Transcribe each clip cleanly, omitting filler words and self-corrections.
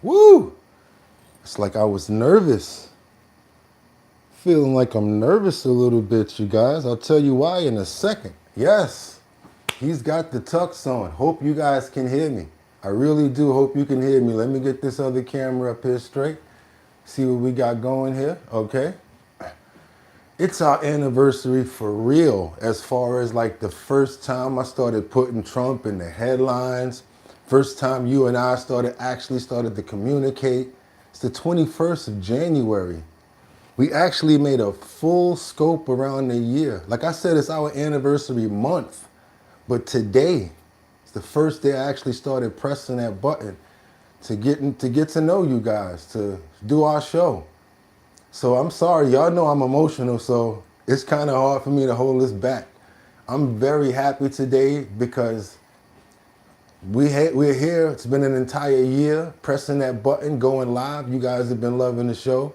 Woo! It's like I was nervous. Feeling like I'm nervous a little bit, you guys. I'll tell you why in a second. Yes, he's got the tux on. Hope you guys can hear me. I really do hope you can hear me. Let me get this other camera up here straight. See what we got going here, okay? It's our anniversary for real, as far as like the first time I started putting Trump in the headlines, first time you and I actually started to communicate. It's the 21st of January. We actually made a full scope around the year. Like I said, it's our anniversary month, but today, it's the first day I actually started pressing that button to get to know you guys, to do our show. So I'm sorry, y'all know I'm emotional, so it's kind of hard for me to hold this back. I'm very happy today because we're here. It's been an entire year pressing that button, going live. You guys have been loving the show.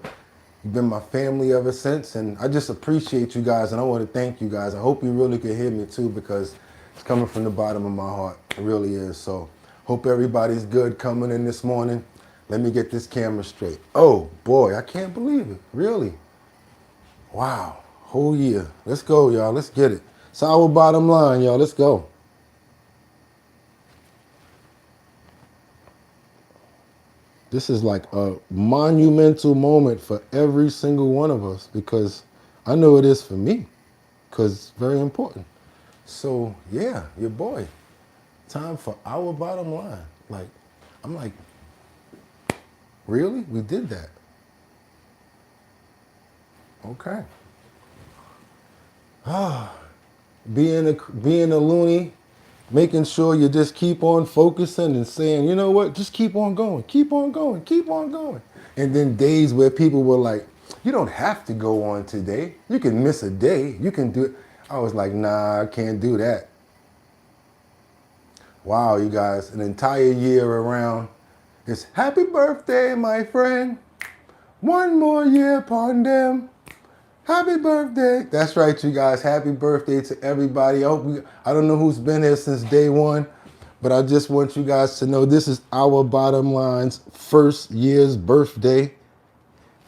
You've been my family ever since, and I just appreciate you guys, and I want to thank you guys. I hope you really can hear me too, because it's coming from the bottom of my heart. It really is. So hope everybody's good coming in this morning. Let me get this camera straight. Oh boy, I can't believe it. Really? Wow. Whole year. Let's go, y'all. Let's get it. It's our bottom line, y'all. Let's go. This is like a monumental moment for every single one of us, because I know it is for me, because it's very important. So yeah, your boy. Time for our bottom line. Like, I'm like, really? We did that. Okay. Being a loony, making sure you just keep on focusing and saying, you know what, just keep on going, keep on going, keep on going. And then days where people were like, you don't have to go on today. You can miss a day. You can do it. I was like, nah, I can't do that. Wow, you guys, an entire year around. It's happy birthday, my friend. One more year upon them. Happy birthday. That's right, you guys. Happy birthday to everybody. I don't know who's been here since day one, but I just want you guys to know this is our bottom line's first year's birthday,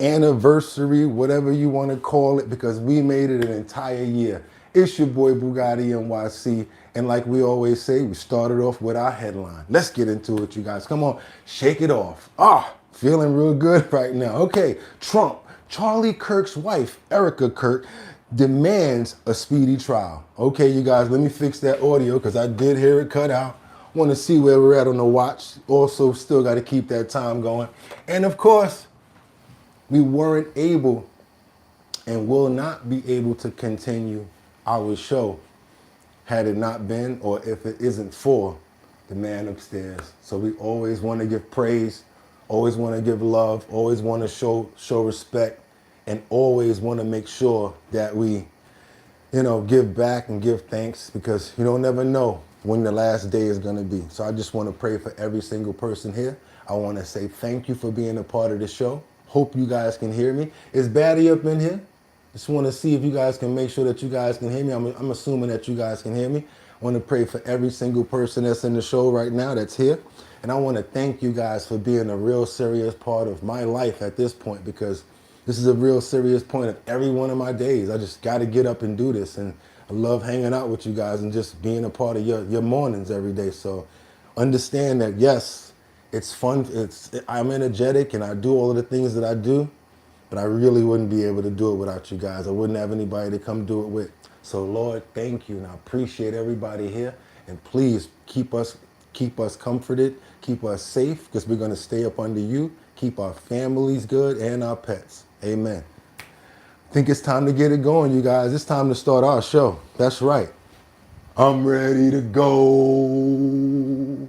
anniversary, whatever you want to call it, because we made it an entire year. It's your boy Bugatti NYC, and like we always say, we started off with our headline. Let's get into it, you guys. Come on, shake it off. Feeling real good right now. Okay, Trump, Charlie Kirk's wife, Erica Kirk, demands a speedy trial. Okay, you guys, let me fix that audio because I did hear it cut out. Want to see where we're at on the watch. Also, still got to keep that time going. And of course, we weren't able and will not be able to continue our show had it not been, or if it isn't for, the man upstairs. So we always want to give praise, always want to give love, always want to show respect, and always want to make sure that we, give back and give thanks, because you don't never know when the last day is going to be. So I just want to pray for every single person here. I want to say thank you for being a part of the show. Hope you guys can hear me. Is Batty up in here? Just want to see if you guys can make sure that you guys can hear me. I'm assuming that you guys can hear me. I want to pray for every single person that's in the show right now that's here. And I want to thank you guys for being a real serious part of my life at this point, because this is a real serious point of every one of my days. I just got to get up and do this. And I love hanging out with you guys and just being a part of your mornings every day. So understand that, yes, it's fun. I'm energetic and I do all of the things that I do, but I really wouldn't be able to do it without you guys. I wouldn't have anybody to come do it with. So Lord, thank you. And I appreciate everybody here. And please keep us comforted, keep us safe, because we're going to stay up under you, keep our families good and our pets. Amen. I think it's time to get it going, you guys. It's time to start our show. That's right. I'm ready to go.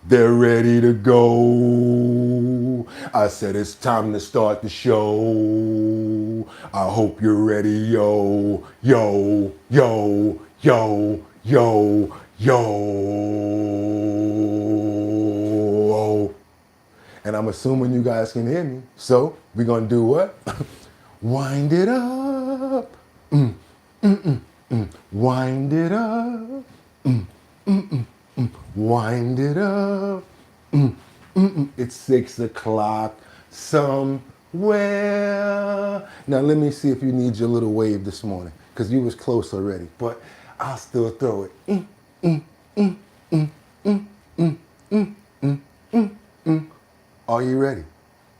They're ready to go. I said it's time to start the show. I hope you're ready, yo, yo, yo, yo, yo, yo. And I'm assuming you guys can hear me. So we're gonna do what? Wind it up. Wind it up. Wind it up. It's 6 o'clock somewhere. Now let me see if you need your little wave this morning, because you was close already, but I'll still throw it. Are you ready?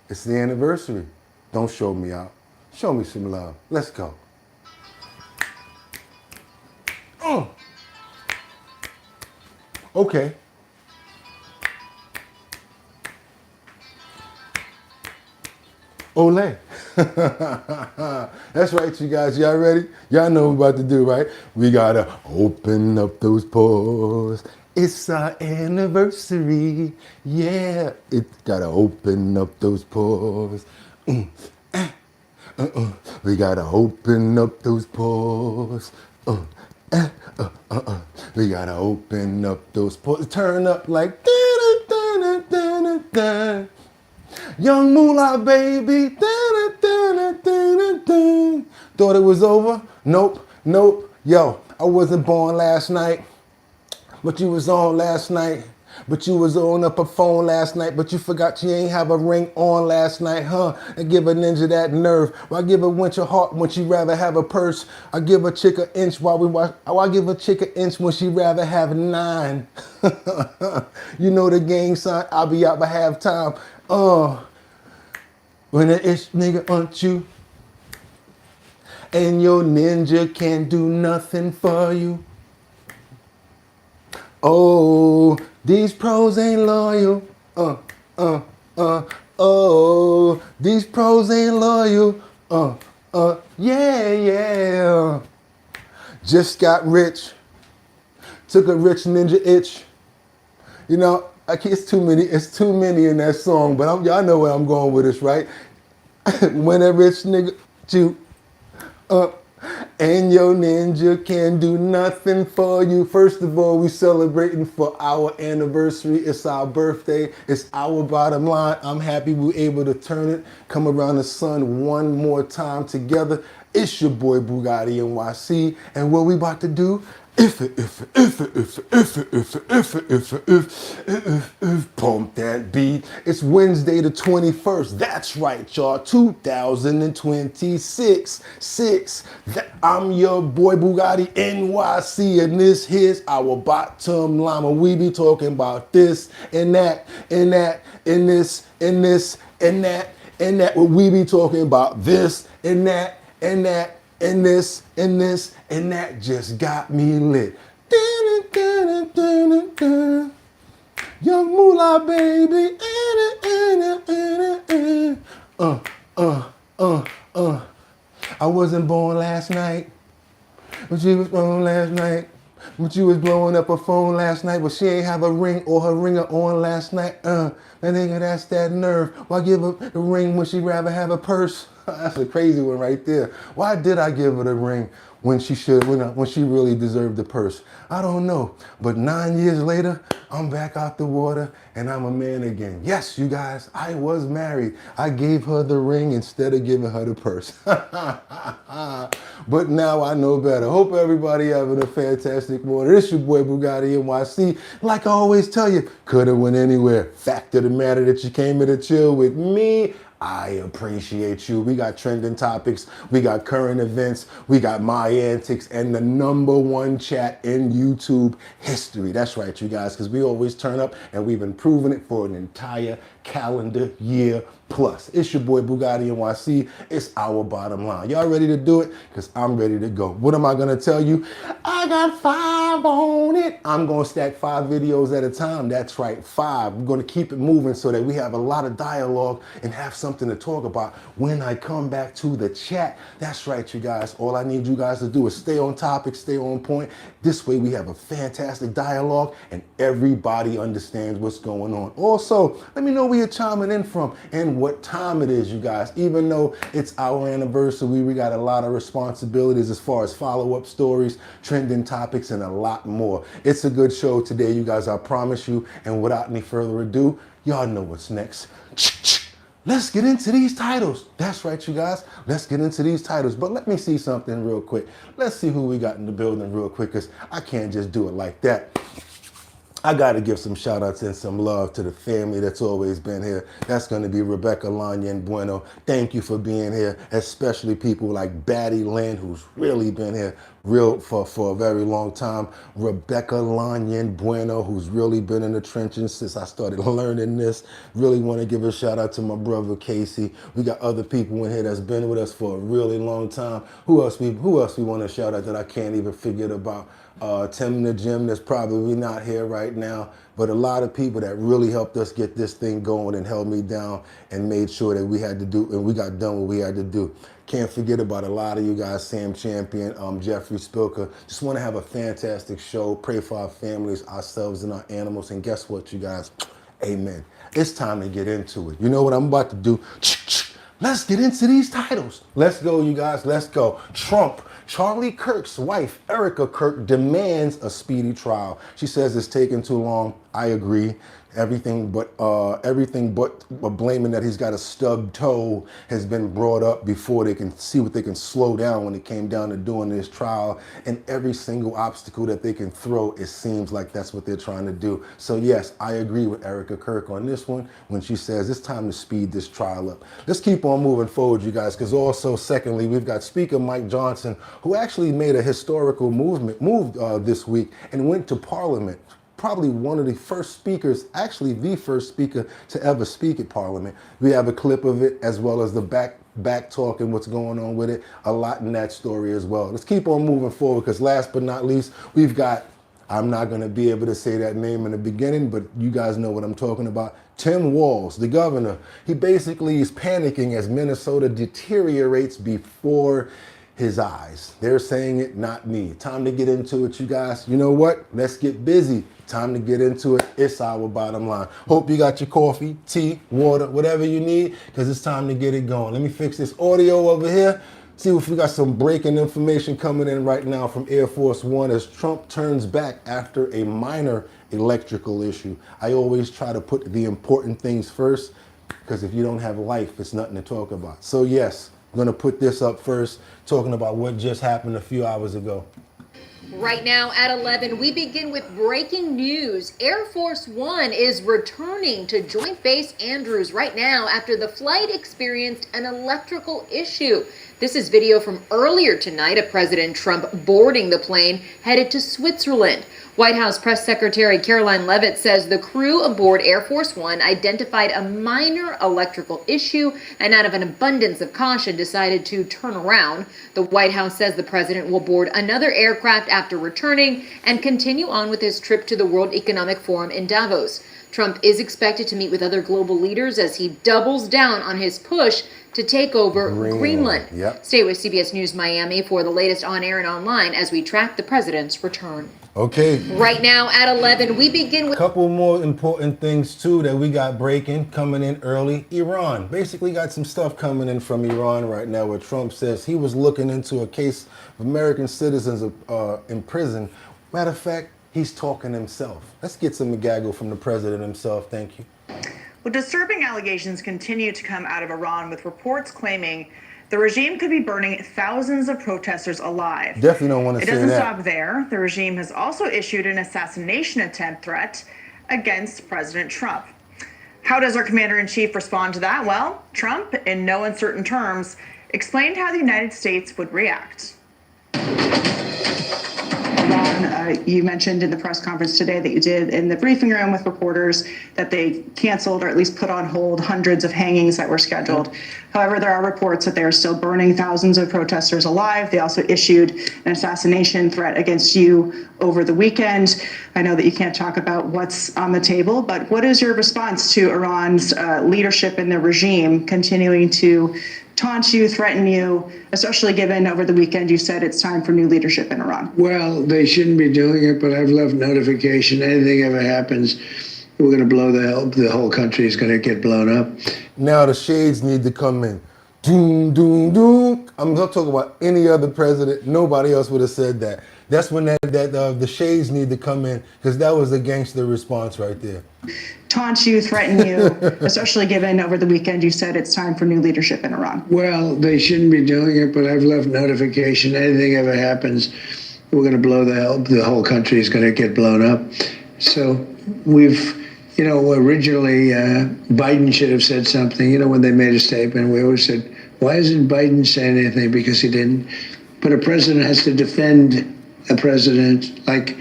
It's the anniversary. Don't show me out. Show me some love. Let's go. Okay. Ole. That's right, you guys. Y'all ready? Y'all know what we're about to do, right? We gotta open up those pores. It's our anniversary. Yeah. It's gotta open up those pores. We gotta open up those pores. We gotta open up those pores. Turn up like young moolah baby. Thought it was over? Nope, nope. Yo, I wasn't born last night, but you was on last night. But you was on up a phone last night, but you forgot you ain't have a ring on last night, huh? And give a ninja that nerve. Why give a wench a heart when she rather have a purse? I give a chick an inch while we watch. I give a chick an inch when she rather have 9. You know the gang sign. I'll be out by halftime. When the itch nigga on you, and your ninja can't do nothing for you. Oh, these pros ain't loyal. Oh, these pros ain't loyal. Yeah. Just got rich. Took a rich ninja itch. You know, it's too many in that song, but y'all know where I'm going with this, right? When a rich nigga you and your ninja can't do nothing for you. First of all, we celebrating for our anniversary. It's our birthday. It's our bottom line. I'm happy we were able to turn it, come around the sun one more time together. It's your boy BOOGOTTINYC, and what we about to do? Pump that beat. It's Wednesday the 21st. That's right, y'all. 2026. I'm your boy Bugatti NYC, and this here's our bottom line. When we be talking about this and that and that and this and this and that and that. When we be talking about this and that and that. And this, and this, and that just got me lit. Young moolah baby. I wasn't born last night, but she was born last night. But you was blowing up her phone last night, but she ain't have a ring or her ringer on last night. That nigga, that's that nerve. Why give her the ring when she rather have a purse? That's a crazy one right there. Why did I give her the ring when she really deserved the purse? I don't know. But 9 years later, I'm back out the water and I'm a man again. Yes, you guys, I was married. I gave her the ring instead of giving her the purse. But now I know better. Hope everybody having a fantastic morning. It's your boy Bugatti NYC. Like I always tell you, could have went anywhere. Fact of the matter that you came here to chill with me. I appreciate you. We got trending topics, we got current events, we got my antics, and the #1 chat in YouTube history. That's right, you guys, because we always turn up and we've been proving it for an entire calendar year plus. It's your boy Bugatti NYC. It's our bottom line. Y'all ready to do it? Because I'm ready to go. What am I going to tell you? I got 5 on it. I'm going to stack 5 videos at a time. That's right, 5. We're going to keep it moving so that we have a lot of dialogue and have something to talk about when I come back to the chat. That's right, you guys. All I need you guys to do is stay on topic, stay on point. This way we have a fantastic dialogue and everybody understands what's going on. Also, let me know where you're chiming in from and what time it is, you guys. Even though it's our anniversary, we got a lot of responsibilities as far as follow-up stories, trending topics, and a lot more. It's a good show today, you guys, I promise you. And without any further ado, y'all know what's next. Let's get into these titles. That's right, you guys. Let's get into these titles. But let me see something real quick. Let's see who we got in the building real quick, because I can't just do it like that. I got to give some shout outs and some love to the family that's always been here. That's going to be Rebecca, Lanya, and Bueno. Thank you for being here, especially people like Batty Lynn, who's really been here for a very long time. Rebecca, Lanya, and Bueno, who's really been in the trenches since I started learning this. Really want to give a shout out to my brother Casey. We got other people in here that's been with us for a really long time. Who else we want to shout out that I can't even forget about? Tim the Gym that's probably not here right now, but a lot of people that really helped us get this thing going and held me down and made sure that we got done what we had to do. Can't forget about a lot of you guys, Sam Champion, Jeffrey Spilker. Just want to have a fantastic show. Pray for our families, ourselves, and our animals. And guess what, you guys? Amen. It's time to get into it. You know what I'm about to do? Let's get into these titles. Let's go, you guys. Let's go. Trump. Charlie Kirk's wife, Erika Kirk, demands a speedy trial. She says it's taking too long. I agree. Everything but blaming that he's got a stubbed toe has been brought up before they can see what they can slow down when it came down to doing this trial. And every single obstacle that they can throw, it seems like that's what they're trying to do. So yes, I agree with Erika Kirk on this one when she says it's time to speed this trial up. Let's keep on moving forward, you guys, because also, secondly, we've got Speaker Mike Johnson, who actually made a historical move this week and went to Parliament. Probably one of the first speakers, actually the first speaker to ever speak at Parliament. We have a clip of it as well as the back talk and what's going on with it. A lot in that story as well. Let's keep on moving forward because last but not least, we've got, I'm not going to be able to say that name in the beginning, but you guys know what I'm talking about. Tim Walz, the governor. He basically is panicking as Minnesota deteriorates before his eyes. They're saying it, not me. Time to get into it, you guys. You know what? Let's get busy. Time to get into it. It's our bottom line. Hope you got your coffee, tea, water, whatever you need, because it's time to get it going. Let me fix this audio over here. See if we got some breaking information coming in right now from Air Force One as Trump turns back after a minor electrical issue. I always try to put the important things first, because if you don't have life, it's nothing to talk about. So yes, I'm going to put this up first, talking about what just happened a few hours ago. Right now at 11, we begin with breaking news. Air Force One is returning to Joint Base Andrews right now after the flight experienced an electrical issue. This is video from earlier tonight of President Trump boarding the plane headed to Switzerland. White House Press Secretary Caroline Leavitt says the crew aboard Air Force One identified a minor electrical issue and out of an abundance of caution decided to turn around. The White House says the president will board another aircraft after returning and continue on with his trip to the World Economic Forum in Davos. Trump is expected to meet with other global leaders as he doubles down on his push to take over Greenland. Yep. Stay with CBS News Miami for the latest on air and online as we track the president's return. Okay. Right now at 11, we begin with a couple more important things too that we got breaking, coming in early. Iran. Basically got some stuff coming in from Iran right now where Trump says he was looking into a case of American citizens in prison. Matter of fact, he's talking himself. Let's get some gaggle from the president himself. Thank you. Well, disturbing allegations continue to come out of Iran, with reports claiming the regime could be burning thousands of protesters alive. Definitely don't want to say that. It doesn't stop there. The regime has also issued an assassination attempt threat against President Trump. How does our commander-in-chief respond to that? Well, Trump, in no uncertain terms, explained how the United States would react. You mentioned in the press conference today that you did in the briefing room with reporters that they canceled or at least put on hold hundreds of hangings that were scheduled. However, there are reports that they are still burning thousands of protesters alive. They also issued an assassination threat against you over the weekend. I know that you can't talk about what's on the table, but what is your response to Iran's leadership in the regime continuing to taunt you, threaten you, especially given over the weekend you said it's time for new leadership in Iran? Well, they shouldn't be doing it, but I've left notification. Anything ever happens, we're going to blow the whole country is going to get blown up. Now the shades need to come in. Doom, doom, doom. I'm not talking about any other president. Nobody else would have said that. That's when the shades need to come in, because that was a gangster response right there. Taunt you, threaten you, especially given over the weekend you said it's time for new leadership in Iran. Well, they shouldn't be doing it, but I've left notification. Anything ever happens, we're going to blow the whole country is going to get blown up. So originally Biden should have said something, when they made a statement. We always said, why isn't Biden saying anything? Because he didn't. But a president has to defend a president. Like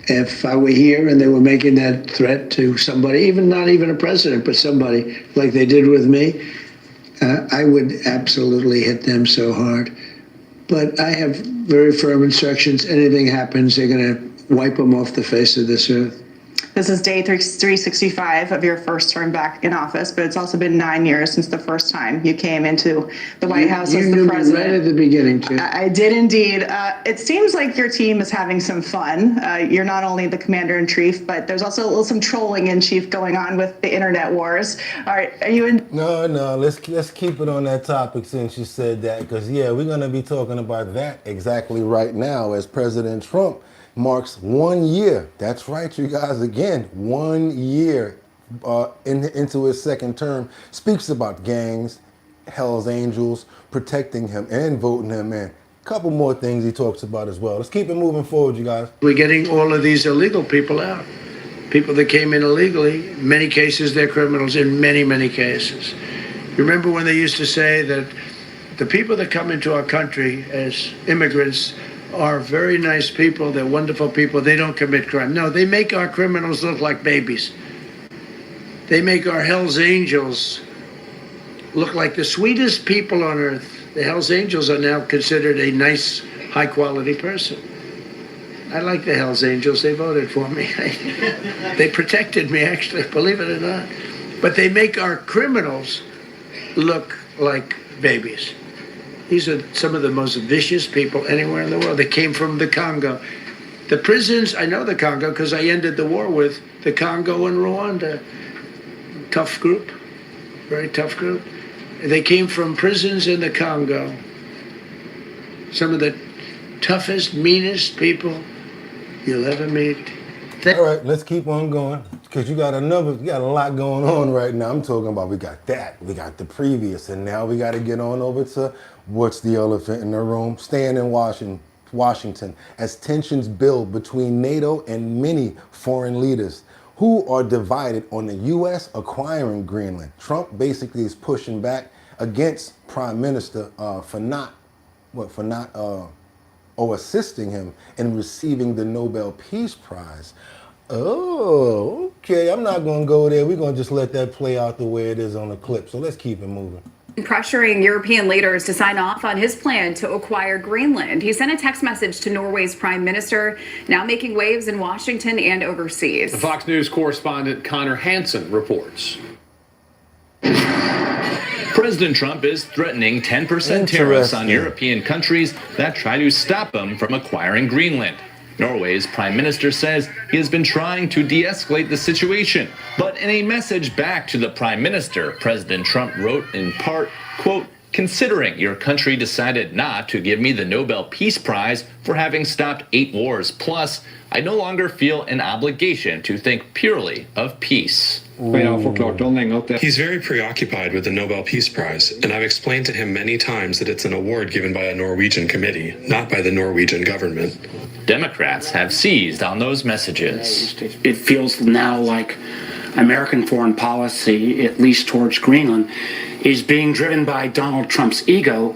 if I were here and they were making that threat to somebody, not even a president, but somebody like they did with me, I would absolutely hit them so hard. But I have very firm instructions. Anything happens, they're going to wipe them off the face of this earth. This is day 365 of your first term back in office, but it's also been 9 years since the first time you came into the White House as the president. You knew right at the beginning, too. I did indeed. It seems like your team is having some fun. You're not only the commander-in-chief, but there's also some trolling in chief going on with the internet wars. Are you in? No, let's keep it on that topic since you said that, because we're going to be talking about that exactly right now as President Trump marks 1 year. That's right, you guys. Again, 1 year into his second term. Speaks about gangs, Hell's Angels, protecting him and voting him in. A couple more things he talks about as well. Let's keep it moving forward, you guys. We're getting all of these illegal people out. People that came in illegally. In many cases, they're criminals. In many, many cases. Remember when they used to say that the people that come into our country as immigrants are very nice people, they're wonderful people, they don't commit crime. No, they make our criminals look like babies. They make our Hell's Angels look like the sweetest people on earth. The Hell's Angels are now considered a nice, high-quality person. I like the Hell's Angels, they voted for me. They protected me, actually, believe it or not. But they make our criminals look like babies. These are some of the most vicious people anywhere in the world. They came from the Congo. The prisons, I know the Congo because I ended the war with the Congo and Rwanda. Tough group, very tough group. They came from prisons in the Congo. Some of the toughest, meanest people you'll ever meet. All right, let's keep on going because you got a lot going on right now. I'm talking about we got the previous, and now we got to get on over to what's the elephant in the room, staying in Washington as tensions build between NATO and many foreign leaders who are divided on the U.S. acquiring Greenland. Trump basically is pushing back against Prime Minister for not assisting him in receiving the Nobel Peace Prize. Oh, okay. I'm not going to go there. We're going to just let that play out the way it is on the clip. So let's keep it moving. Pressuring European leaders to sign off on his plan to acquire Greenland. He sent a text message to Norway's prime minister, now making waves in Washington and overseas. The Fox News correspondent Connor Hansen reports. President Trump is threatening 10% tariffs on European countries that try to stop him from acquiring Greenland. Norway's prime minister says he has been trying to de-escalate the situation. But in a message back to the prime minister, President Trump wrote in part, quote, "Considering your country decided not to give me the Nobel Peace Prize for having stopped 8 wars plus, I no longer feel an obligation to think purely of peace." He's very preoccupied with the Nobel Peace Prize, and I've explained to him many times that it's an award given by a Norwegian committee, not by the Norwegian government. Democrats have seized on those messages. It feels now like American foreign policy, at least towards Greenland, is being driven by Donald Trump's ego,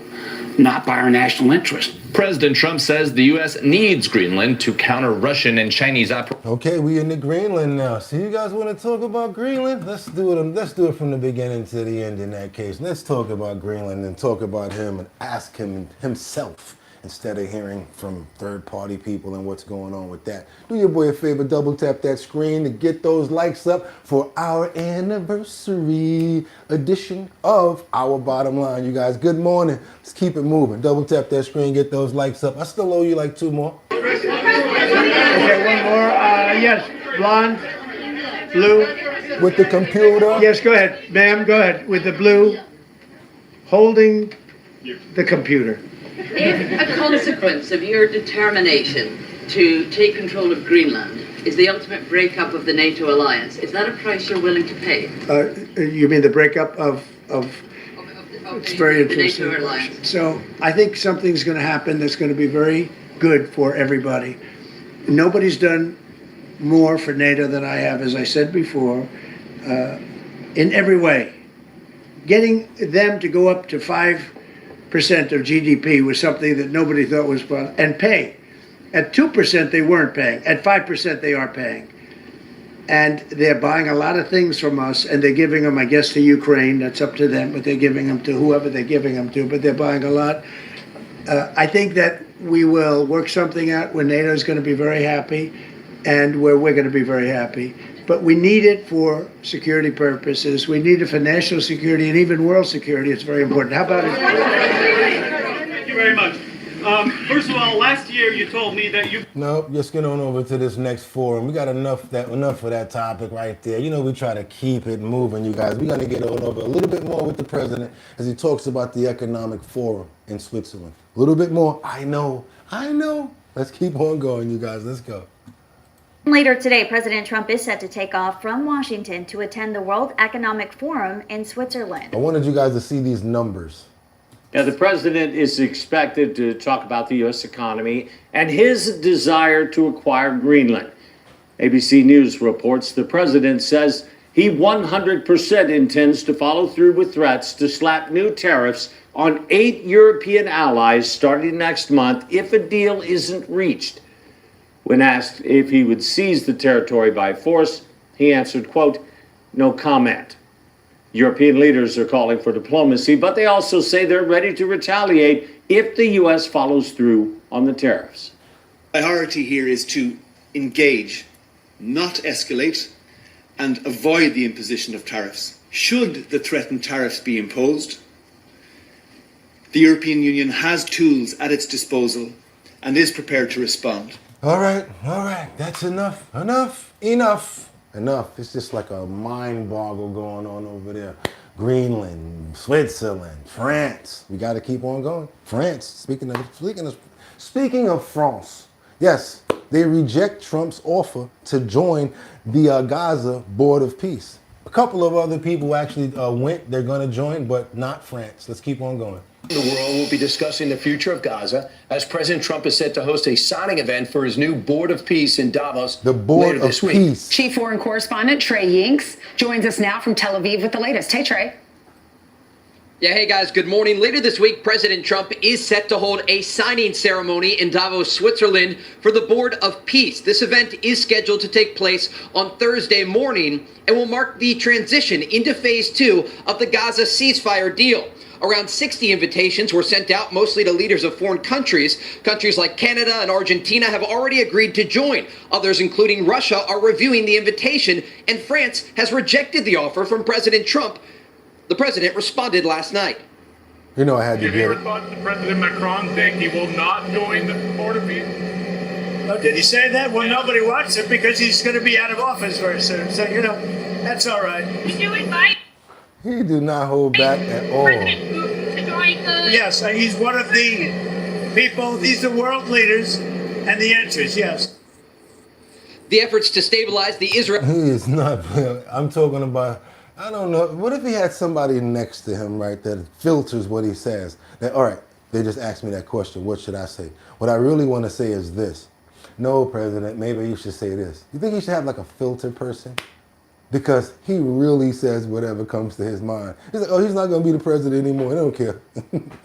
not by our national interest. President Trump says the U.S. needs Greenland to counter Russian and Chinese operations. Okay, we in the Greenland now. So you guys want to talk about Greenland? Let's do it from the beginning to the end in that case. Let's talk about Greenland and talk about him and ask him himself instead of hearing from third-party people and what's going on with that. Do your boy a favor, double tap that screen to get those likes up for our anniversary edition of Our Bottom Line. You guys, good morning. Let's keep it moving. Double tap that screen, get those likes up. I still owe you like 2 more. Okay, 1 more. Yes, blonde, blue. With the computer? Yes, go ahead. Ma'am, go ahead. With the blue, holding the computer. If a consequence of your determination to take control of Greenland is the ultimate breakup of the NATO alliance, is that a price you're willing to pay? You mean the breakup of it's very interesting. The NATO alliance. So I think something's going to happen that's going to be very good for everybody. Nobody's done more for NATO than I have, as I said before, in every way. Getting them to go up to 5% of GDP was something that nobody thought was possible, and pay. At 2% they weren't paying. At 5% they are paying. And they're buying a lot of things from us, and they're giving them, I guess, to Ukraine. That's up to them, but they're giving them to whoever they're giving them to, but they're buying a lot. I think that we will work something out where NATO is going to be very happy and where we're going to be very happy. But we need it for security purposes. We need it for national security and even world security. It's very important. How about it? Thank you very much. First of all, last year you told me that you... No, just get on over to this next forum. We got enough for that topic right there. You know, we try to keep it moving, you guys. We're going to get on over a little bit more with the president as he talks about the economic forum in Switzerland. A little bit more. I know. Let's keep on going, you guys. Let's go. Later today, President Trump is set to take off from Washington to attend the World Economic Forum in Switzerland. I wanted you guys to see these numbers. Now, the president is expected to talk about the U.S. economy and his desire to acquire Greenland. ABC News reports the president says he 100% intends to follow through with threats to slap new tariffs on 8 European allies starting next month if a deal isn't reached. When asked if he would seize the territory by force, he answered, quote, "No comment." European leaders are calling for diplomacy, but they also say they're ready to retaliate if the U.S. follows through on the tariffs. Priority here is to engage, not escalate, and avoid the imposition of tariffs. Should the threatened tariffs be imposed, the European Union has tools at its disposal and is prepared to respond. All right. That's enough. It's just like a mind boggle going on over there. Greenland, Switzerland, France. We got to keep on going. France. Speaking of France, yes, they reject Trump's offer to join the Gaza Board of Peace. A couple of other people actually went. They're going to join, but not France. Let's keep on going. The world will be discussing the future of Gaza as President Trump is set to host a signing event for his new Board of Peace in Davos the Board later this of week. Peace. Chief Foreign Correspondent Trey Yinks joins us now from Tel Aviv with the latest. Hey, Trey. Yeah, hey guys, good morning. Later this week, President Trump is set to hold a signing ceremony in Davos, Switzerland for the Board of Peace. This event is scheduled to take place on Thursday morning and will mark the transition into phase 2 of the Gaza ceasefire deal. Around 60 invitations were sent out, mostly to leaders of foreign countries. Countries like Canada and Argentina have already agreed to join. Others, including Russia, are reviewing the invitation, and France has rejected the offer from President Trump. The president responded last night. You know I had to Give get your it. response to President Macron saying he will not join the Board of Peace? Oh, did he say that? Well, nobody wants it because he's going to be out of office very soon. So, you know, that's all right. Did you invite He do not hold back at all. President Putin to join the... Yes, he's one of the people, these are world leaders, and the answers, yes. The efforts to stabilize the Israel... He is not. I'm talking about, I don't know. What if he had somebody next to him, right, that filters what he says? That, all right, they just asked me that question. What should I say? What I really want to say is this. No, President, maybe you should say this. You think he should have like a filter person? Because he really says whatever comes to his mind. He's like, oh, he's not going to be the president anymore. I don't care.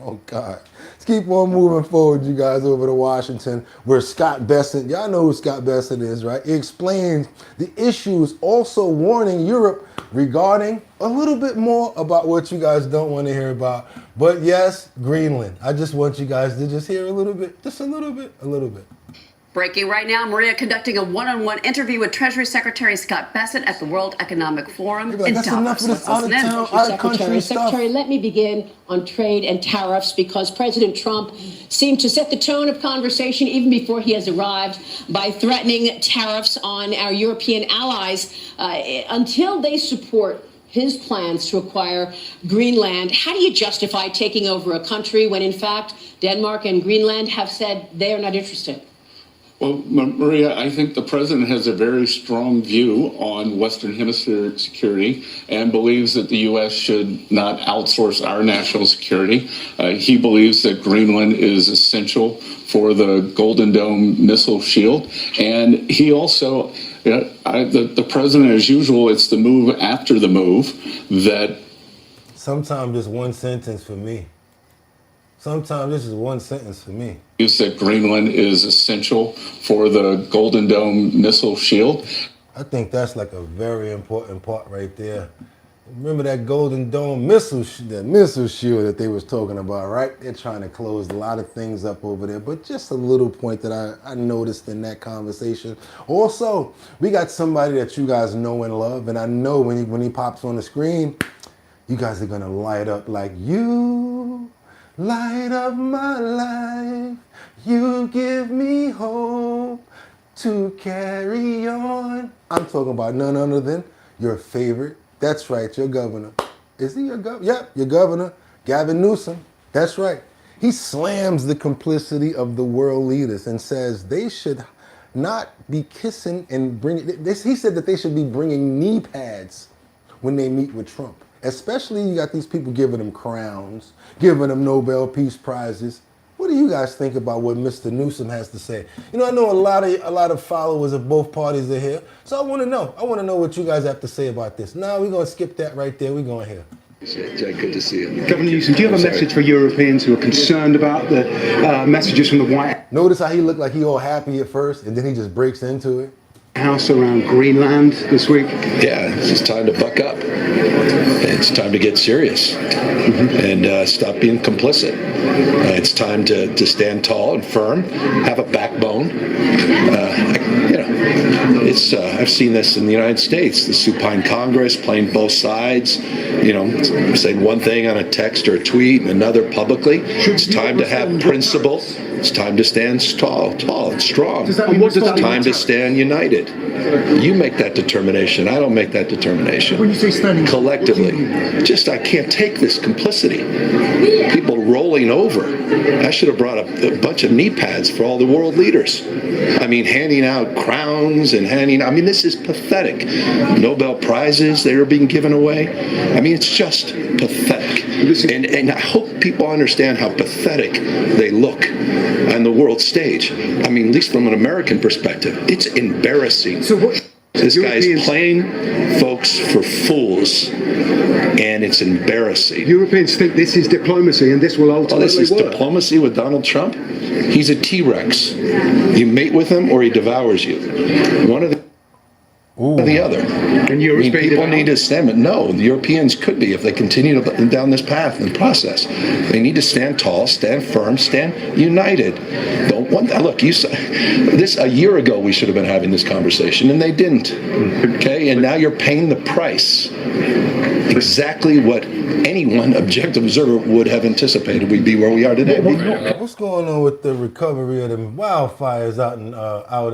Oh, God. Let's keep on moving forward, you guys, over to Washington, where Scott Bessent, y'all know who Scott Bessent is, right? He explains the issues, also warning Europe regarding a little bit more about what you guys don't want to hear about. But yes, Greenland. I just want you guys to just hear a little bit, just a little bit. Breaking right now, Maria conducting a one-on-one interview with Treasury Secretary Scott Bessent at the World Economic Forum in That's enough Davos. of this out-of-town, out-of-country stuff. Secretary, let me begin on trade and tariffs because President Trump seemed to set the tone of conversation even before he has arrived by threatening tariffs on our European allies until they support his plans to acquire Greenland. How do you justify taking over a country when, in fact, Denmark and Greenland have said they are not interested? Well, Maria, I think the president has a very strong view on Western Hemisphere security and believes that the U.S. should not outsource our national security. He believes that Greenland is essential for the Golden Dome missile shield. And he also Yeah, the president, as usual, it's the move after the move that. Sometimes just one sentence for me. Sometimes this is one sentence for me. Is that Greenland is essential for the Golden Dome missile shield. I think that's like a very important part right there. Remember that Golden Dome missile shield that they was talking about, right? They're trying to close a lot of things up over there, but just a little point that I noticed in that conversation. Also, we got somebody that you guys know and love, and I know when he pops on the screen, you guys are gonna light up like, you light up my life, you give me hope to carry on. I'm talking about none other than your favorite. That's right, your governor. Is he your governor? Yep, your governor, Gavin Newsom. That's right. He slams the complicity of the world leaders and says they should not be kissing and bringing. He said that they should be bringing knee pads when they meet with Trump. Especially you got these people giving them crowns, giving them Nobel Peace Prizes. What do you guys think about what Mr. Newsom has to say? You know, I know a lot of followers of both parties are here, so I want to know what you guys have to say about this. Now we're going to skip that right there. We're going here. Jack, good to see you. Governor Newsom, do you have a message for Europeans who are concerned about the messages from the White House? Notice how he looked like he all happy at first, and then he just breaks into it. House around Greenland this week? Yeah, it's time to buck up. It's time to get serious and stop being complicit. It's time to stand tall and firm, have a backbone. I've seen this in the United States, the supine Congress playing both sides, saying one thing on a text or a tweet and another publicly. It's time to have principle. It's time to stand tall and strong. It's time to stand united. You make that determination. I don't make that determination. When you say standing collectively, I can't take this complicity. People rolling over. I should have brought a bunch of knee pads for all the world leaders. I mean, handing out crowns and this is pathetic. Nobel Prizes, they are being given away. I mean, it's just pathetic. And I hope people understand how pathetic they look on the world stage. I mean, at least from an American perspective, it's embarrassing. This guy's playing folks for fools, and it's embarrassing. Europeans think this is diplomacy, and this will ultimately this is work. Diplomacy with Donald Trump? He's a T-Rex. You mate with him, or he devours you. One of the other. And people need to stand, but no, the Europeans could be if they continue down this path and process. They need to stand tall, stand firm, stand united. Don't want that. Look, you said this a year ago. We should have been having this conversation, and they didn't. Okay, and now you're paying the price. Exactly what anyone objective observer would have anticipated we'd be where we are today. What's going on with the recovery of the wildfires out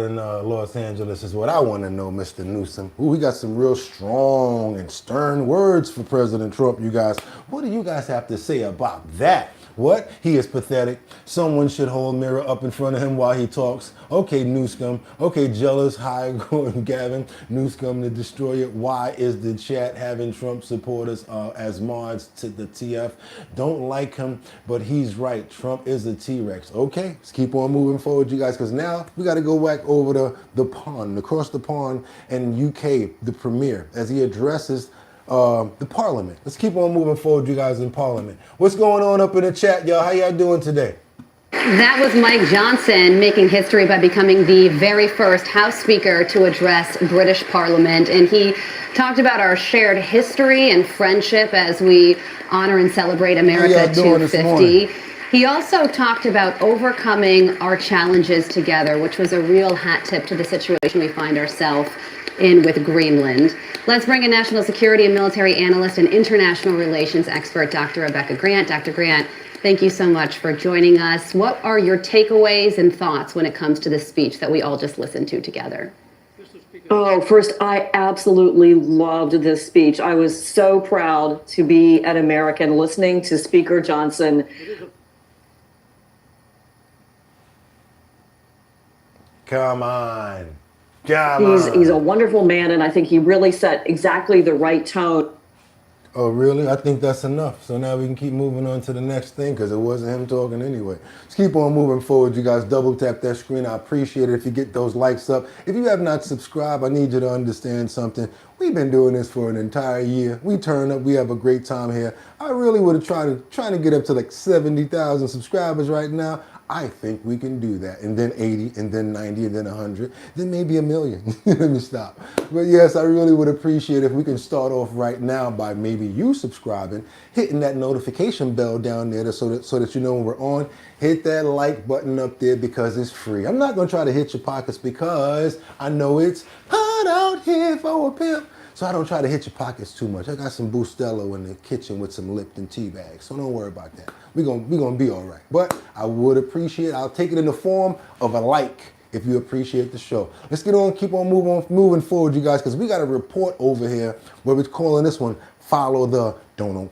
in Los Angeles is what I want to know, Mr. Newsom. Ooh, we got some real strong and stern words for President Trump, you guys. What do you guys have to say about that? What? He is pathetic. Someone should hold a mirror up in front of him while he talks. Okay, Newsom. Okay, jealous, high going Gavin Newsom, the destroyer. Why is the chat having Trump supporters as mods to the TF? Don't like him, but he's right. Trump is a T-Rex. Okay, let's keep on moving forward, you guys, because now we got to go back over the pond, across the pond in UK, the premier, as he addresses the parliament. Let's keep on moving forward, you guys, in parliament. What's going on up in the chat, y'all? How y'all doing today? That was Mike Johnson making history by becoming the very first House Speaker to address British Parliament. And he talked about our shared history and friendship as we honor and celebrate America 250. He also talked about overcoming our challenges together, which was a real hat tip to the situation we find ourselves in with Greenland. Let's bring in national security and military analyst and international relations expert, Dr. Rebecca Grant. Dr. Grant, thank you so much for joining us. What are your takeaways and thoughts when it comes to this speech that we all just listened to together? Oh, first, I absolutely loved this speech. I was so proud to be an American listening to Speaker Johnson. Come on. He's a wonderful man, and I think he really set exactly the right tone. Oh, really? I think that's enough. So now we can keep moving on to the next thing because it wasn't him talking anyway. Let's keep on moving forward. You guys double tap that screen. I appreciate it if you get those likes up. If you have not subscribed, I need you to understand something. We've been doing this for an entire year. We turn up. We have a great time here. I really would have trying to get up to like 70,000 subscribers right now. I think we can do that. And then 80, and then 90, and then 100, then maybe 1 million. Let me stop. But yes, I really would appreciate if we can start off right now by maybe you subscribing, hitting that notification bell down there so that you know when we're on. Hit that like button up there because it's free. I'm not going to try to hit your pockets because I know it's hot out here for a pimp. So I don't try to hit your pockets too much. I got some Bustelo in the kitchen with some Lipton tea bags, so don't worry about that. We're gonna be all right. But I would appreciate, I'll take it in the form of a like if you appreciate the show. Let's get on, keep on moving forward, you guys, because we got a report over here where we're calling this one Follow the Don't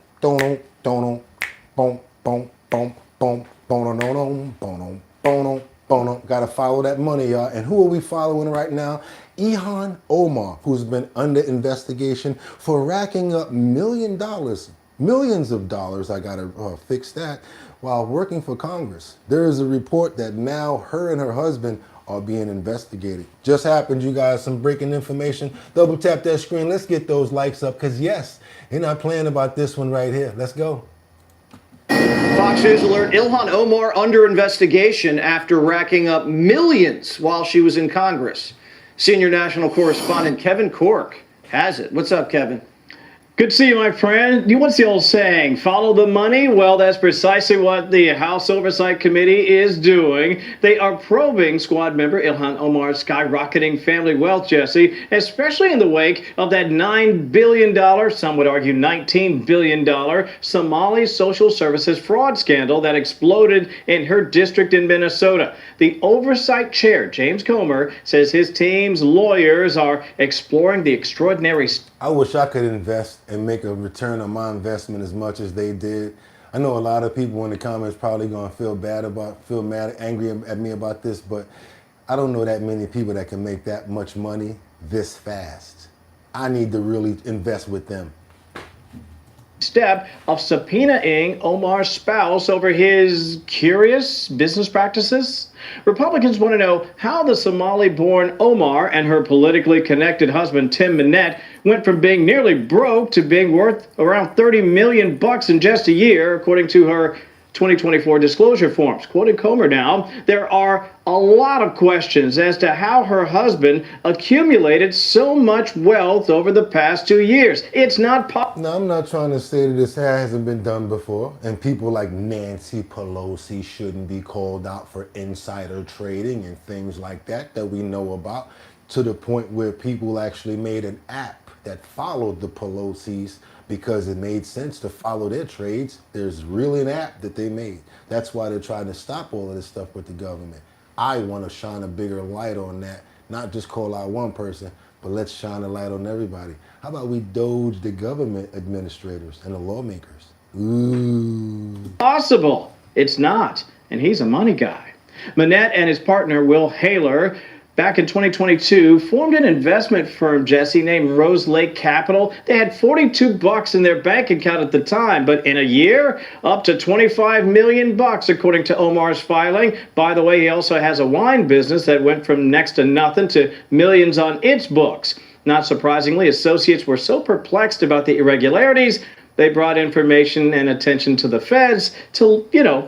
Got to follow that money, y'all. And who are we following right now? Ilhan Omar, who's been under investigation for racking up millions of dollars, I gotta fix that, while working for Congress. There is a report that now her and her husband are being investigated. Just happened, you guys, some breaking information. Double tap that screen. Let's get those likes up, because yes, you're not playing about this one right here. Let's go. Fox News alert, Ilhan Omar under investigation after racking up millions while she was in Congress. Senior national correspondent Kevin Cork has it. What's up, Kevin? Good to see you, my friend. What's the old saying? Follow the money? Well, that's precisely what the House Oversight Committee is doing. They are probing squad member Ilhan Omar's skyrocketing family wealth, Jesse, especially in the wake of that $9 billion, some would argue $19 billion, Somali social services fraud scandal that exploded in her district in Minnesota. The Oversight Chair, James Comer, says his team's lawyers are exploring the extraordinary... I wish I could invest and make a return on my investment as much as they did. I know a lot of people in the comments probably gonna feel mad, angry at me about this, but I don't know that many people that can make that much money this fast. I need to really invest with them. Step of subpoenaing Omar's spouse over his curious business practices. Republicans want to know how the Somali-born Omar and her politically connected husband Tim Minette went from being nearly broke to being worth around $30 million in just a year, according to her 2024 disclosure forms. Quoting Comer now, there are a lot of questions as to how her husband accumulated so much wealth over the past 2 years. It's not No, I'm not trying to say that this hasn't been done before, and people like Nancy Pelosi shouldn't be called out for insider trading and things like that we know about, to the point where people actually made an app that followed the Pelosi's because it made sense to follow their trades. There's really an app that they made. That's why they're trying to stop all of this stuff with the government. I want to shine a bigger light on that, not just call out one person, but let's shine a light on everybody. How about we doge the government administrators and the lawmakers? Ooh. Possible. It's not. And he's a money guy. Minette and his partner, Will Haler, back in 2022, formed an investment firm, Jesse, named Rose Lake Capital. They had $42 in their bank account at the time, but in a year, up to $25 million, according to Omar's filing. By the way, he also has a wine business that went from next to nothing to millions on its books. Not surprisingly, associates were so perplexed about the irregularities, they brought information and attention to the feds to,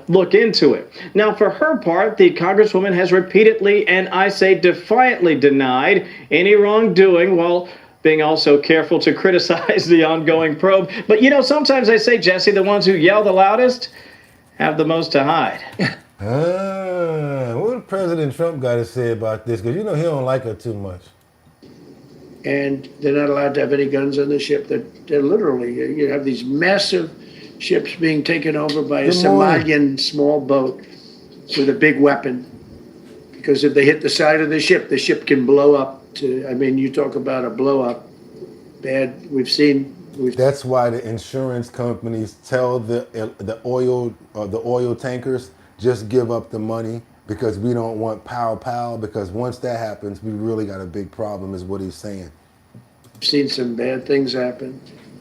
look into it. Now, for her part, the Congresswoman has repeatedly, and I say defiantly, denied any wrongdoing while being also careful to criticize the ongoing probe. But, sometimes I say, Jesse, the ones who yell the loudest have the most to hide. What did President Trump got to say about this? Because, he don't like her too much. And they're not allowed to have any guns on the ship. They're literally, you have these massive ships being taken over by a Somalian small boat with a big weapon. Because if they hit the side of the ship can blow up. You talk about a blow up. Bad. That's why the insurance companies tell the oil tankers, just give up the money. Because we don't want pow, because once that happens, we really got a big problem, is what he's saying. I've seen some bad things happen,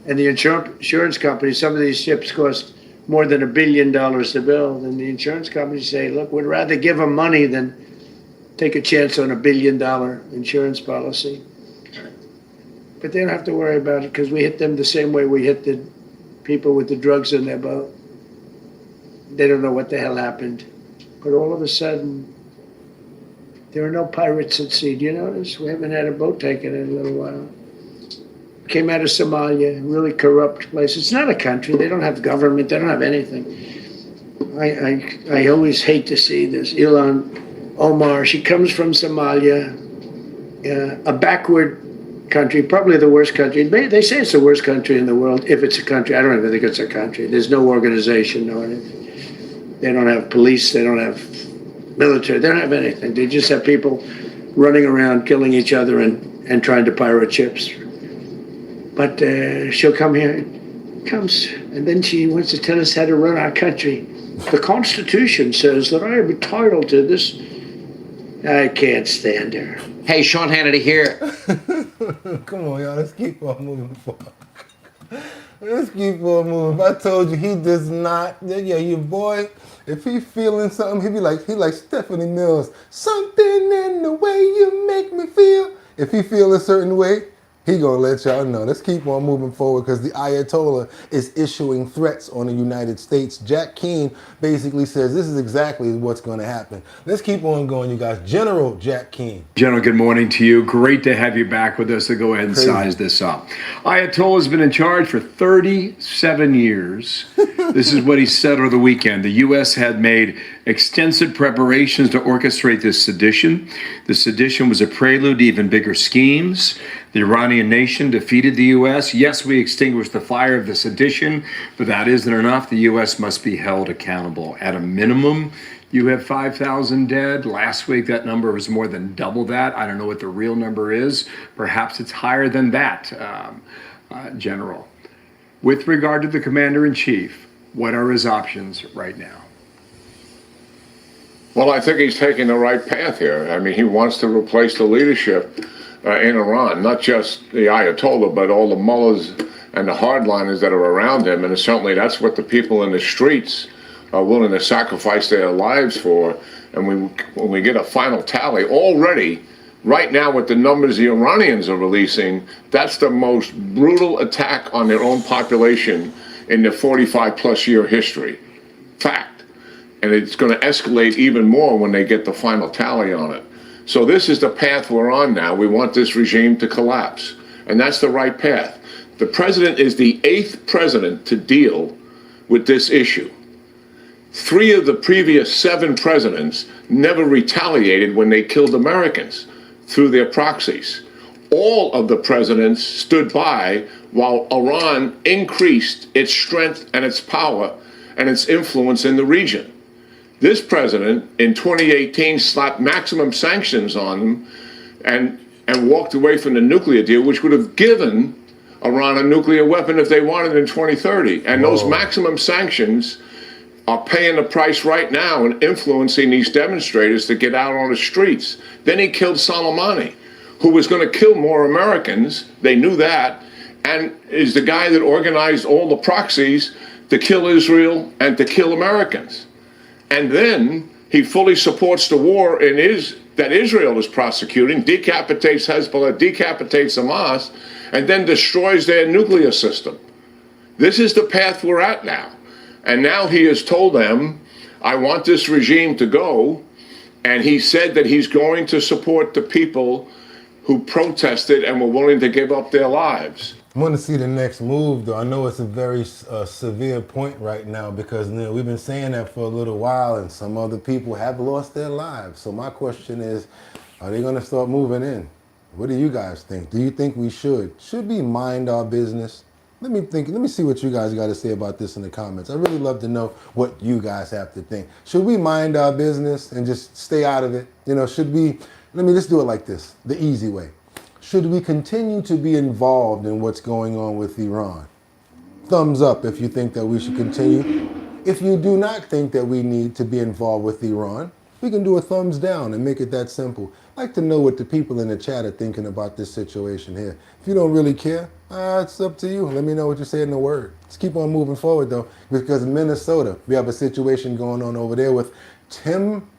And the insurance companies, some of these ships cost more than $1 billion to build. And the insurance companies say, look, we'd rather give them money than take a chance on $1 billion insurance policy. But they don't have to worry about it because we hit them the same way we hit the people with the drugs in their boat. They don't know what the hell happened. But all of a sudden, there are no pirates at sea. Do you notice? We haven't had a boat taken in a little while. Came out of Somalia, really corrupt place. It's not a country. They don't have government. They don't have anything. I always hate to see this. Ilhan Omar, she comes from Somalia, a backward country, probably the worst country. They say it's the worst country in the world, if it's a country. I don't even think it's a country. There's no organization, no anything. They don't have police. They don't have military. They don't have anything. They just have people running around killing each other and trying to pirate ships. But she'll come here, comes, and then she wants to tell us how to run our country. The Constitution says that I am entitled to this. I can't stand her. Hey, Sean Hannity here. Come on, y'all. Let's keep on moving forward. Let's keep on moving. I told you, he does not. Yeah, your boy, if he feeling something, he like Stephanie Mills. Something in the way you make me feel. If he feel a certain way, he gonna let y'all know. Let's keep on moving forward because the Ayatollah is issuing threats on the United States. Jack Keane basically says this is exactly what's gonna happen. Let's keep on going, you guys. General Jack Keane. General, good morning to you. Great to have you back with us to go ahead and size this up. Ayatollah's been in charge for 37 years. This is what he said over the weekend. The U.S. had made extensive preparations to orchestrate this sedition. The sedition was a prelude to even bigger schemes. The Iranian nation defeated the U.S. Yes, we extinguished the fire of the sedition, but that isn't enough. The U.S. must be held accountable. At a minimum, you have 5,000 dead. Last week, that number was more than double that. I don't know what the real number is. Perhaps it's higher than that, General. With regard to the Commander-in-Chief, what are his options right now? Well, I think he's taking the right path here. I mean, he wants to replace the leadership in Iran, not just the Ayatollah, but all the mullahs and the hardliners that are around him. And certainly that's what the people in the streets are willing to sacrifice their lives for. And when we get a final tally, already, right now with the numbers the Iranians are releasing, that's the most brutal attack on their own population in their 45-plus year history. Fact. And it's going to escalate even more when they get the final tally on it. So this is the path we're on now. We want this regime to collapse. And that's the right path. The president is the 8th president to deal with this issue. 3 of the previous 7 presidents never retaliated when they killed Americans through their proxies. All of the presidents stood by while Iran increased its strength and its power and its influence in the region. This president, in 2018, slapped maximum sanctions on them and walked away from the nuclear deal, which would have given Iran a nuclear weapon if they wanted in 2030. And those maximum sanctions are paying the price right now and influencing these demonstrators to get out on the streets. Then he killed Soleimani, who was going to kill more Americans. They knew that, and is the guy that organized all the proxies to kill Israel and to kill Americans. And then he fully supports the war that Israel is prosecuting, decapitates Hezbollah, decapitates Hamas, and then destroys their nuclear system. This is the path we're at now. And now he has told them, I want this regime to go, and he said that he's going to support the people who protested and were willing to give up their lives. I want to see the next move, though. I know it's a very severe point right now because we've been saying that for a little while, and some other people have lost their lives. So my question is, are they going to start moving in? What do you guys think? Do you think we should? Should we mind our business? Let me see what you guys got to say about this in the comments. I really love to know what you guys have to think. Should we mind our business and just stay out of it? Should we, let's do it like this, the easy way. Should we continue to be involved in what's going on with Iran? Thumbs up if you think that we should continue. If you do not think that we need to be involved with Iran, We can do a thumbs down and make it that simple. I'd like to know what the people in the chat are thinking about this situation here. If you don't really care, it's up to you. Let me know what you say in the word. Let's keep on moving forward though, because in Minnesota, we have a situation going on over there with Tim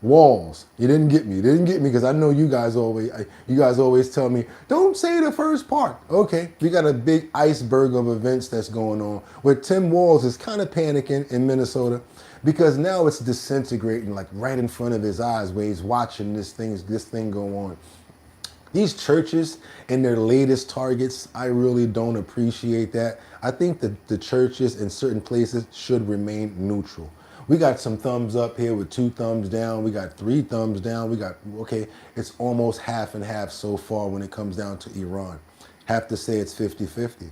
Walls. You didn't get me. You didn't get me because I know you guys always tell me, don't say the first part. Okay, we got a big iceberg of events that's going on where Tim Walls is kind of panicking in Minnesota because now it's disintegrating like right in front of his eyes where he's watching this thing go on. These churches and their latest targets, I really don't appreciate that. I think that the churches in certain places should remain neutral. We got some thumbs up here with 2 thumbs down. We got 3 thumbs down. We got, okay, it's almost half and half so far when it comes down to Iran. Have to say it's 50-50.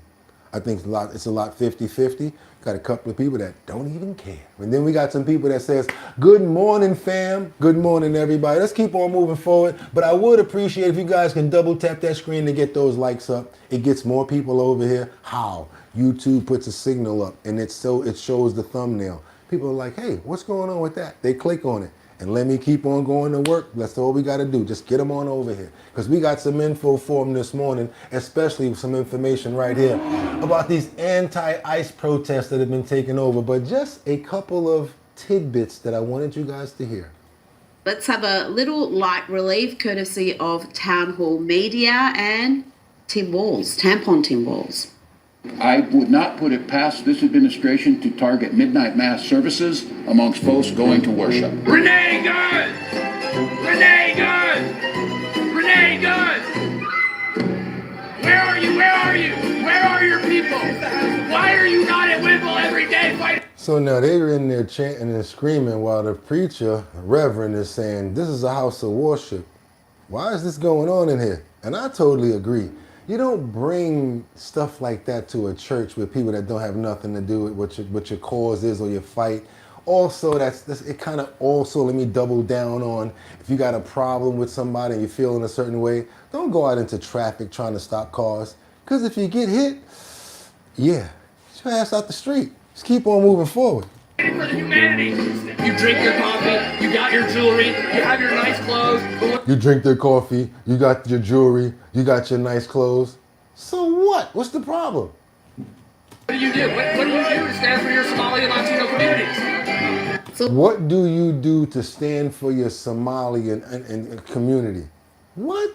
I think it's a lot 50-50. Got a couple of people that don't even care. And then we got some people that says, good morning, fam. Good morning, everybody. Let's keep on moving forward. But I would appreciate if you guys can double tap that screen to get those likes up. It gets more people over here. How? YouTube puts a signal up and it shows the thumbnail. People are like, hey, what's going on with that? They click on it and let me keep on going to work. That's all we got to do. Just get them on over here because we got some info for them this morning, especially some information right here about these anti-ICE protests that have been taken over. But just a couple of tidbits that I wanted you guys to hear. Let's have a little light relief courtesy of Town Hall Media and Tim Walls, Tampon Tim Walls. I would not put it past this administration to target midnight mass services amongst folks going to worship. Renee Good! Renee Good! Renee Good! Where are you? Where are you? Where are your people? Why are you not at Wimble every day fighting? So now they're in there chanting and screaming while the preacher, the reverend, is saying, this is a house of worship. Why is this going on in here? And I totally agree. You don't bring stuff like that to a church with people that don't have nothing to do with what your cause is or your fight. Also, it kind of also, let me double down on, if you got a problem with somebody and you feel in a certain way, don't go out into traffic trying to stop cars. Because if you get hit, yeah, get your ass out the street. Just keep on moving forward. For the humanity. You drink your coffee, you got your jewelry, you have your nice clothes. You drink their coffee, you got your jewelry, you got your nice clothes. So what? What's the problem? What do you do? What do you do to stand for your Somali and Latino communities? What do you do to stand for your Somali and community? What?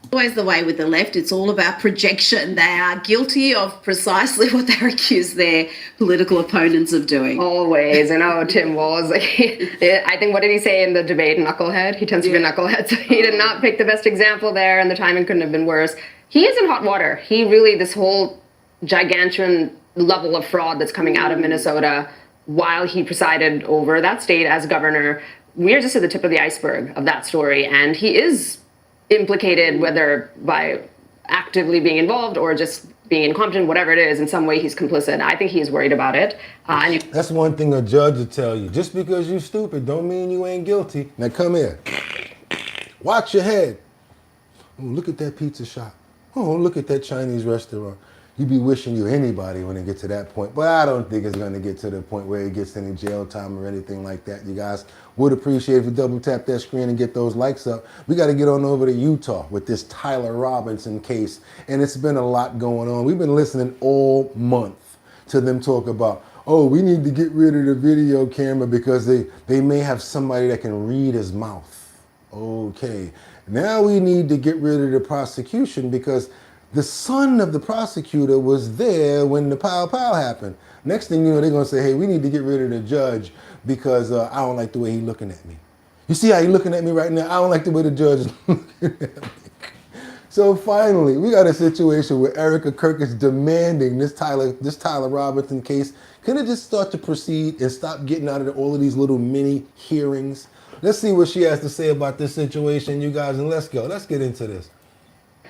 Always the way with the left, it's all about projection. They are guilty of precisely what they're accused their political opponents of doing. Always. And Tim Walls, I think, what did he say in the debate? Knucklehead? He tends to be a knucklehead, so he did not pick the best example there, and the timing couldn't have been worse. He is in hot water. He really, this whole gigantuan level of fraud that's coming out of Minnesota while he presided over that state as governor, we're just at the tip of the iceberg of that story, and he is implicated, whether by actively being involved or just being incompetent, whatever it is, in some way he's complicit. I think he's worried about it. That's one thing a judge will tell you. Just because you're stupid don't mean you ain't guilty. Now come here. Watch your head. Oh, look at that pizza shop. Oh, look at that Chinese restaurant. You be wishing you anybody when it gets to that point. But I don't think it's going to get to the point where it gets any jail time or anything like that. You guys would appreciate if you double tap that screen and get those likes up. We got to get on over to Utah with this Tyler Robinson case. And it's been a lot going on. We've been listening all month to them talk about, oh, we need to get rid of the video camera because they may have somebody that can read his mouth. Okay. Now we need to get rid of the prosecution because the son of the prosecutor was there when the pow happened. Next thing you know, they're going to say, hey, we need to get rid of the judge because I don't like the way he's looking at me. You see how he's looking at me right now? I don't like the way the judge is looking at me. So finally, we got a situation where Erika Kirk is demanding this Tyler Robinson case. Can it just start to proceed and stop getting out of all of these little mini hearings? Let's see what she has to say about this situation, you guys, and let's go. Let's get into this.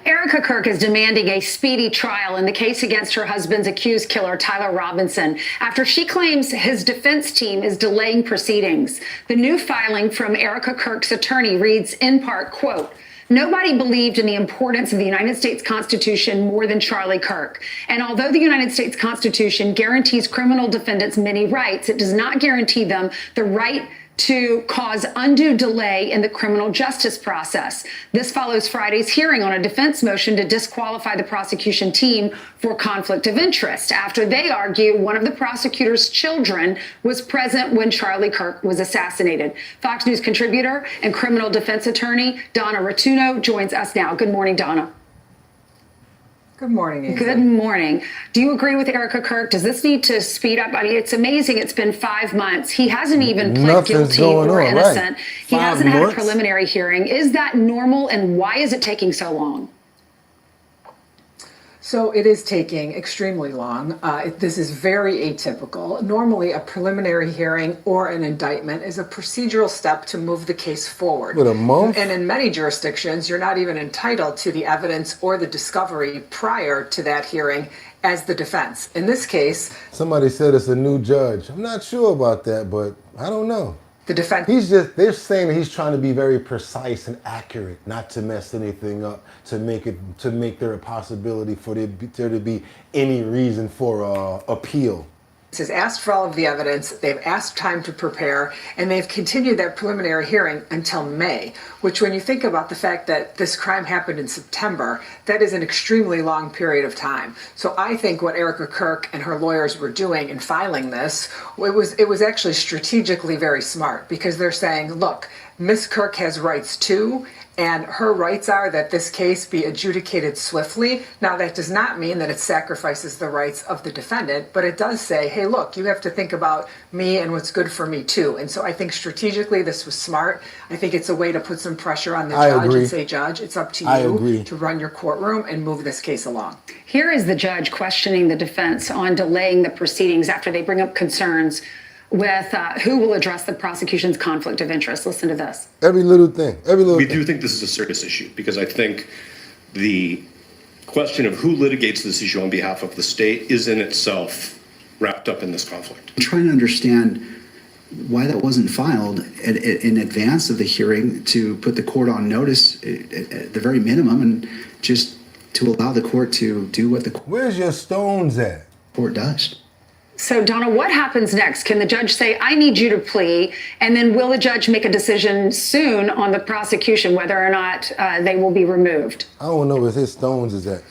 Erika Kirk is demanding a speedy trial in the case against her husband's accused killer, Tyler Robinson, after she claims his defense team is delaying proceedings. The new filing from Erika Kirk's attorney reads in part, quote, "Nobody believed in the importance of the United States Constitution more than Charlie Kirk. And although the United States Constitution guarantees criminal defendants many rights, it does not guarantee them the right to cause undue delay in the criminal justice process. This follows Friday's hearing on a defense motion to disqualify the prosecution team for conflict of interest after they argue one of the prosecutor's children was present when Charlie Kirk was assassinated. Fox News contributor and criminal defense attorney Donna Rotuno joins us now. Good morning, Donna. Good morning, Asa. Good morning. Do you agree with Erika Kirk? Does this need to speed up? I mean, it's amazing. It's been 5 months. He hasn't even pled guilty or innocent. He hasn't had a preliminary hearing. Is that normal, and why is it taking so long? So it is taking extremely long. This is very atypical. Normally, a preliminary hearing or an indictment is a procedural step to move the case forward. With a month? And in many jurisdictions, you're not even entitled to the evidence or the discovery prior to that hearing as the defense. In this case, somebody said it's a new judge. I'm not sure about that, but I don't know. The defense. They're saying that he's trying to be very precise and accurate, not to mess anything up, to make there a possibility for there to be any reason for appeal. Has asked for all of the evidence, they've asked time to prepare, and they've continued that preliminary hearing until May, which when you think about the fact that this crime happened in September, that is an extremely long period of time. So I think what Erika Kirk and her lawyers were doing in filing this, it was actually strategically very smart, because they're saying, look, Miss Kirk has rights too, and her rights are that this case be adjudicated swiftly. Now, that does not mean that it sacrifices the rights of the defendant, but it does say, hey, look, you have to think about me and what's good for me too. And so I think strategically this was smart. I think it's a way to put some pressure on the judge and say, Judge, it's up to you to run your courtroom and move this case along. Here is the judge questioning the defense on delaying the proceedings after they bring up concerns with who will address the prosecution's conflict of interest. Listen to this. Every little thing. We do think this is a serious issue, because I think the question of who litigates this issue on behalf of the state is in itself wrapped up in this conflict. I'm trying to understand why that wasn't filed in advance of the hearing to put the court on notice at the very minimum, and just to allow the court to do what the Where's your stones at? Court does. So, Donna, what happens next? Can the judge say, I need you to plea, and then will the judge make a decision soon on the prosecution, whether or not they will be removed? I don't know where his stones is at.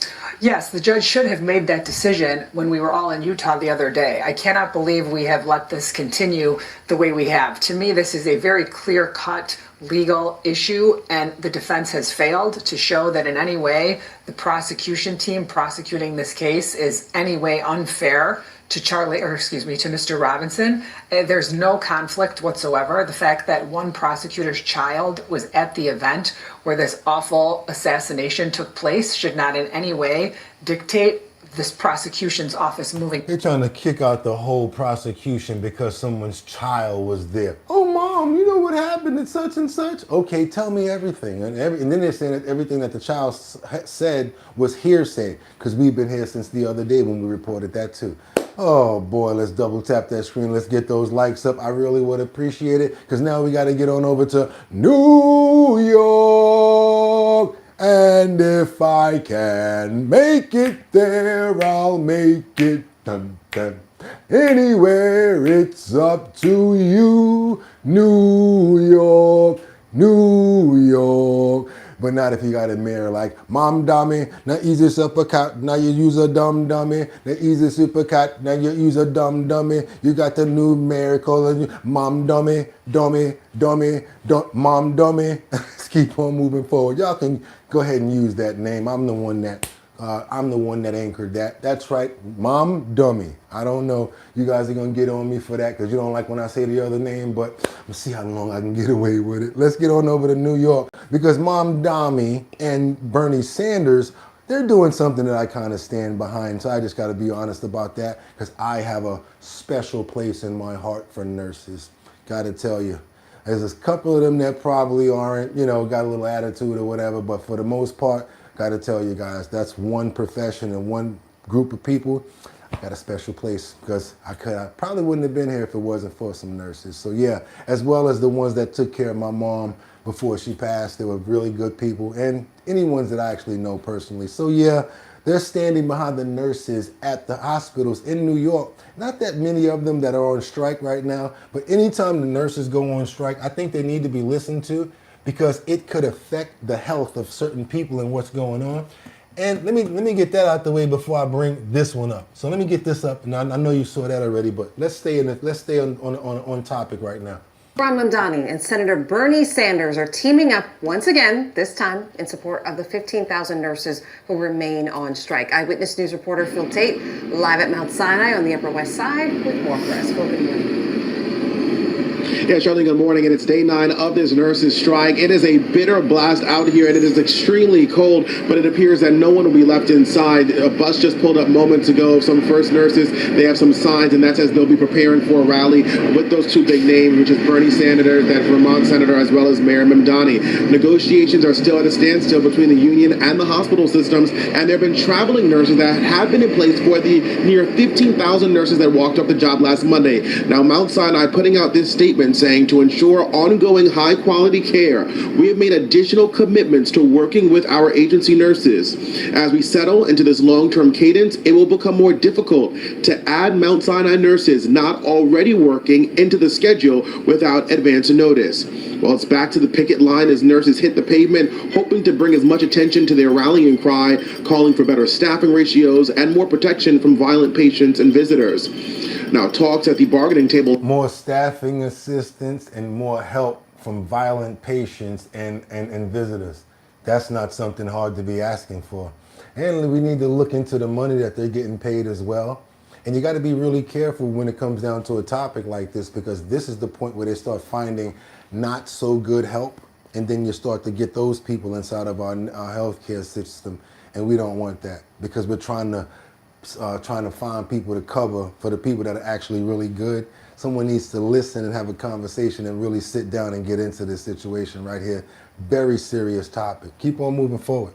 Yes, the judge should have made that decision when we were all in Utah the other day. I cannot believe we have let this continue the way we have. To me, this is a very clear-cut legal issue, and the defense has failed to show that in any way the prosecution team prosecuting this case is any way unfair to Mr. Robinson. There's no conflict whatsoever. The fact that one prosecutor's child was at the event where this awful assassination took place should not in any way dictate this prosecution's office moving. They're trying to kick out the whole prosecution because someone's child was there. Oh, Mom, you know what happened at such and such? Okay, tell me everything. And then they're saying that everything that the child said was hearsay, because we've been here since the other day when we reported that too. Oh boy, let's double tap that screen. Let's get those likes up. I really would appreciate it, because now we got to get on over to New York. And if I can make it there, I'll make it. Dun, dun. Anywhere, it's up to you. New York, New York. But not if you got a mayor like Mom Dummy, now easy super cat, now you use a dumb dummy. Now easy super cat, now you use a dumb dummy. You got the new mayor calling you Mom Dummy, Dummy, Dummy, Mom Dummy. Let's keep on moving forward. Y'all can go ahead and use that name. I'm the one that anchored that. That's right, Mom Dummy. I don't know. You guys are gonna get on me for that because you don't like when I say the other name, but let's see how long I can get away with it. Let's get on over to New York, because Mom Dummy and Bernie Sanders, they're doing something that I kind of stand behind. So I just got to be honest about that, because I have a special place in my heart for nurses. Got to tell you. There's a couple of them that probably aren't, got a little attitude or whatever, but for the most part, got to tell you guys, that's one profession and one group of people. I got a special place, because I probably wouldn't have been here if it wasn't for some nurses. So yeah, as well as the ones that took care of my mom before she passed. They were really good people, and any ones that I actually know personally. So yeah, They're standing behind the nurses at the hospitals in New York. Not that many of them that are on strike right now, but anytime the nurses go on strike, I think they need to be listened to because it could affect the health of certain people and what's going on. And let me get that out the way before I bring this one up. So let me get this up. And I know you saw that already, but let's stay on topic right now. Ron Mamdani and Senator Bernie Sanders are teaming up once again, this time in support of the 15,000 nurses who remain on strike. Eyewitness News reporter Phil Tate, live at Mount Sinai on the Upper West Side with more for us. Over to you. Yeah, Charlie, good morning, and it's day 9 of this nurses' strike. It is a bitter blast out here, and it is extremely cold, but it appears that no one will be left inside. A bus just pulled up moments ago of some first nurses. They have some signs, and that says they'll be preparing for a rally with those two big names, which is Bernie Sanders, that Vermont senator, as well as Mayor Mamdani. Negotiations are still at a standstill between the union and the hospital systems, and there have been traveling nurses that have been in place for the near 15,000 nurses that walked off the job last Monday. Now, Mount Sinai putting out this statement saying to ensure ongoing high-quality care, we have made additional commitments to working with our agency nurses. As we settle into this long-term cadence, it will become more difficult to add Mount Sinai nurses not already working into the schedule without advance notice. Well, it's back to the picket line as nurses hit the pavement, hoping to bring as much attention to their rallying cry, calling for better staffing ratios and more protection from violent patients and visitors. Now, talks at the bargaining table. More staffing assistance and more help from violent patients and visitors. That's not something hard to be asking for. And we need to look into the money that they're getting paid as well. And you got to be really careful when it comes down to a topic like this, because this is the point where they start finding not so good help. And then you start to get those people inside of our healthcare system. And we don't want that, because we're trying to find people to cover for the people that are actually really good. Someone needs to listen and have a conversation and really sit down and get into this situation right here. Very serious topic. Keep on moving forward.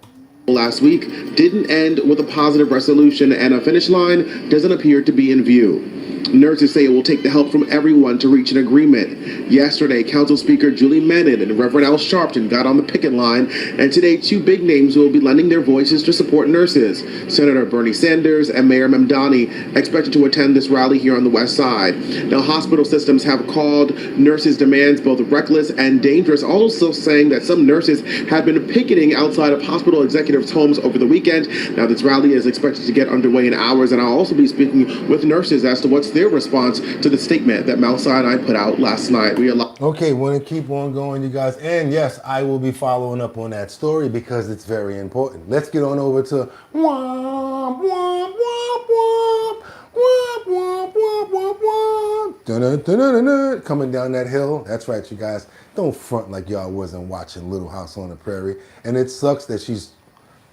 Last week didn't end with a positive resolution, and a finish line doesn't appear to be in view. Nurses say it will take the help from everyone to reach an agreement. Yesterday, Council Speaker Julie Menon and Reverend Al Sharpton got on the picket line, and today 2 big names will be lending their voices to support nurses. Senator Bernie Sanders and Mayor Mamdani expected to attend this rally here on the West Side. Now, hospital systems have called nurses' demands both reckless and dangerous, also saying that some nurses have been picketing outside of hospital executives' homes over the weekend. Now, this rally is expected to get underway in hours, and I'll also be speaking with nurses as to what's their response to the statement that Mount Sinai put out last night. Okay, want to keep on going, you guys. And yes, I will be following up on that story because it's very important. Let's get on over to womp, womp, womp, womp, womp, womp, womp, womp, womp. Dun-dun-dun-dun-dun. Coming down that hill. That's right, you guys. Don't front like y'all wasn't watching Little House on the Prairie. And it sucks that she's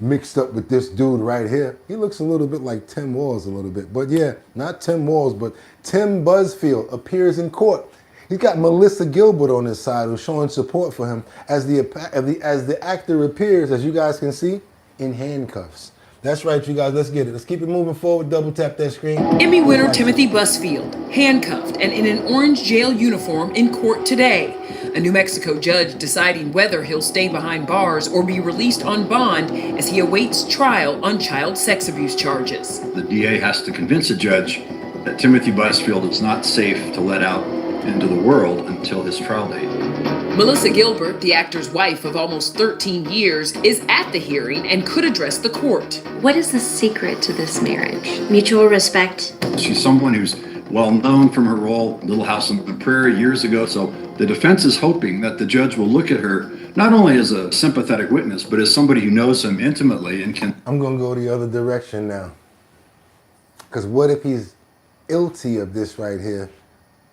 mixed up with this dude right here. He looks a little bit like Tim Walz a little bit. But yeah, not Tim Walz, but Tim Busfield appears in court. He's got Melissa Gilbert on his side who's showing support for him as the actor appears, as you guys can see, in handcuffs. That's right, you guys. Let's get it. Let's keep it moving forward. Double tap that screen. Emmy winner Timothy Busfield, handcuffed and in an orange jail uniform in court today. A New Mexico judge deciding whether he'll stay behind bars or be released on bond as he awaits trial on child sex abuse charges. The DA has to convince a judge that Timothy Busfield is not safe to let out into the world until his trial date. Melissa Gilbert, the actor's wife of almost 13 years, is at the hearing and could address the court. What is the secret to this marriage? Mutual respect. She's someone who's well known from her role in Little House on the Prairie years ago, so the defense is hoping that the judge will look at her not only as a sympathetic witness, but as somebody who knows him intimately and can... I'm going to go the other direction now. Because what if he's guilty of this right here?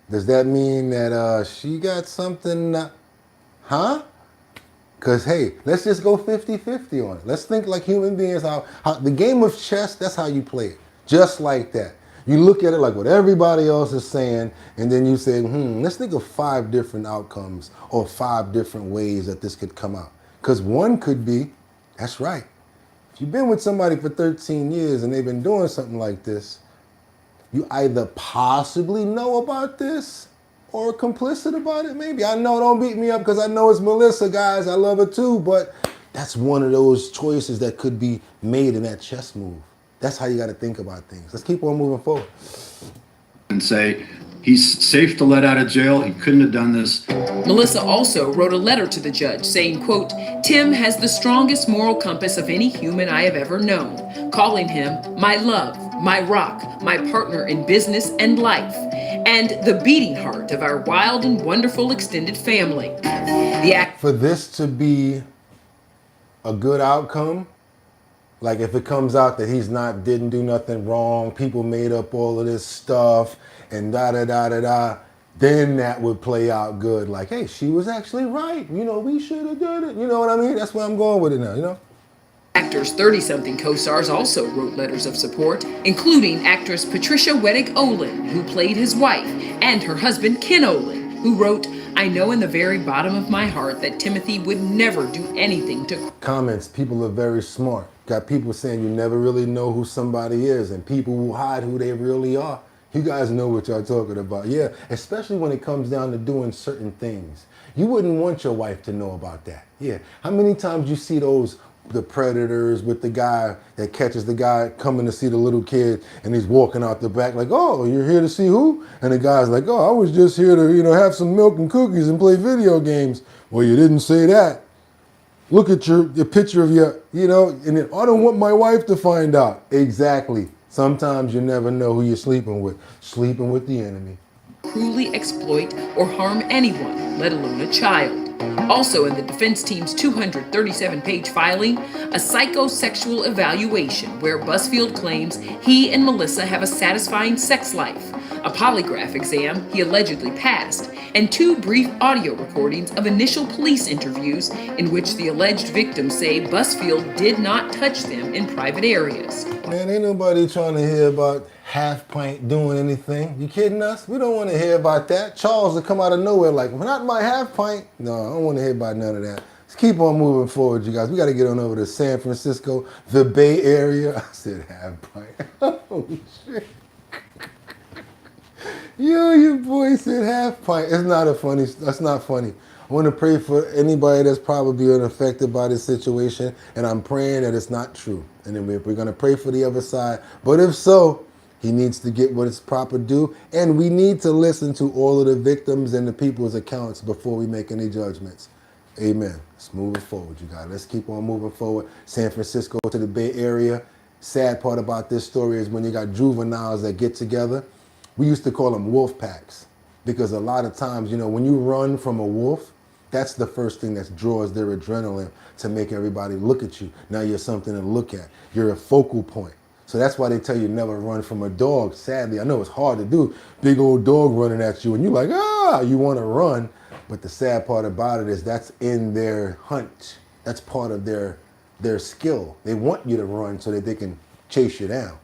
Does that mean that she got something... Huh? Because, hey, let's just go 50-50 on it. Let's think like human beings. How the game of chess, that's how you play it. Just like that. You look at it like what everybody else is saying, and then you say, let's think of 5 different outcomes or 5 different ways that this could come out. Because one could be, that's right. If you've been with somebody for 13 years and they've been doing something like this, you either possibly know about this or complicit about it, maybe. I know, don't beat me up because I know it's Melissa, guys. I love her too, but That's one of those choices that could be made in that chess move. That's how you got to think about things. Let's keep on moving forward. And say, he's safe to let out of jail. He couldn't have done this. Melissa also wrote a letter to the judge saying, quote, Tim has the strongest moral compass of any human I have ever known, calling him my love, my rock, my partner in business and life, and the beating heart of our wild and wonderful extended family. For this to be a good outcome, like if it comes out that didn't do nothing wrong, people made up all of this stuff and da-da-da-da-da, then that would play out good. Like, hey, she was actually right. You know, we should have done it. You know what I mean? That's where I'm going with it now, you know? Actor's 30-something co-stars also wrote letters of support, including actress Patricia Weddick-Olin, who played his wife, and her husband Ken Olin, who wrote, I know in the very bottom of my heart that Timothy would never do anything to... Comments, people are very smart. Got people saying you never really know who somebody is, and people will hide who they really are. You guys know what y'all talking about. Yeah, especially when it comes down to doing certain things. You wouldn't want your wife to know about that. Yeah, how many times you see the predators with the guy that catches the guy coming to see the little kid and he's walking out the back like, oh, you're here to see who? And the guy's like, oh, I was just here to, have some milk and cookies and play video games. Well, you didn't say that. Look at your picture of your, and then I don't want my wife to find out. Exactly. Sometimes you never know who you're sleeping with. Sleeping with the enemy. Cruelly exploit or harm anyone, let alone a child. Also in the defense team's 237-page filing, a psychosexual evaluation where Busfield claims he and Melissa have a satisfying sex life, a polygraph exam he allegedly passed, and 2 brief audio recordings of initial police interviews in which the alleged victims say Busfield did not touch them in private areas. Man, ain't nobody trying to hear about Half Pint doing anything. You kidding us? We don't want to hear about that. Charles will come out of nowhere like, not my Half Pint. No, I don't want to hear about none of that. Let's keep on moving forward, you guys. We got to get on over to San Francisco, the Bay Area. I said Half Pint. Oh, shit. Yo, your boy said Half Pint. That's not funny. I want to pray for anybody that's probably unaffected by this situation, and I'm praying that it's not true. And then we're going to pray for the other side. But if so, he needs to get what is proper due, and we need to listen to all of the victims and the people's accounts before we make any judgments. Amen. Let's move forward, you guys. Let's keep on moving forward. San Francisco to the Bay Area. Sad part about this story is when you got juveniles that get together, we used to call them wolf packs, because a lot of times, when you run from a wolf, that's the first thing that draws their adrenaline to make everybody look at you. Now you're something to look at. You're a focal point. So that's why they tell you never run from a dog. Sadly, I know it's hard to do. Big old dog running at you and you're like, you want to run. But the sad part about it is that's in their hunt. That's part of their skill. They want you to run so that they can chase you down.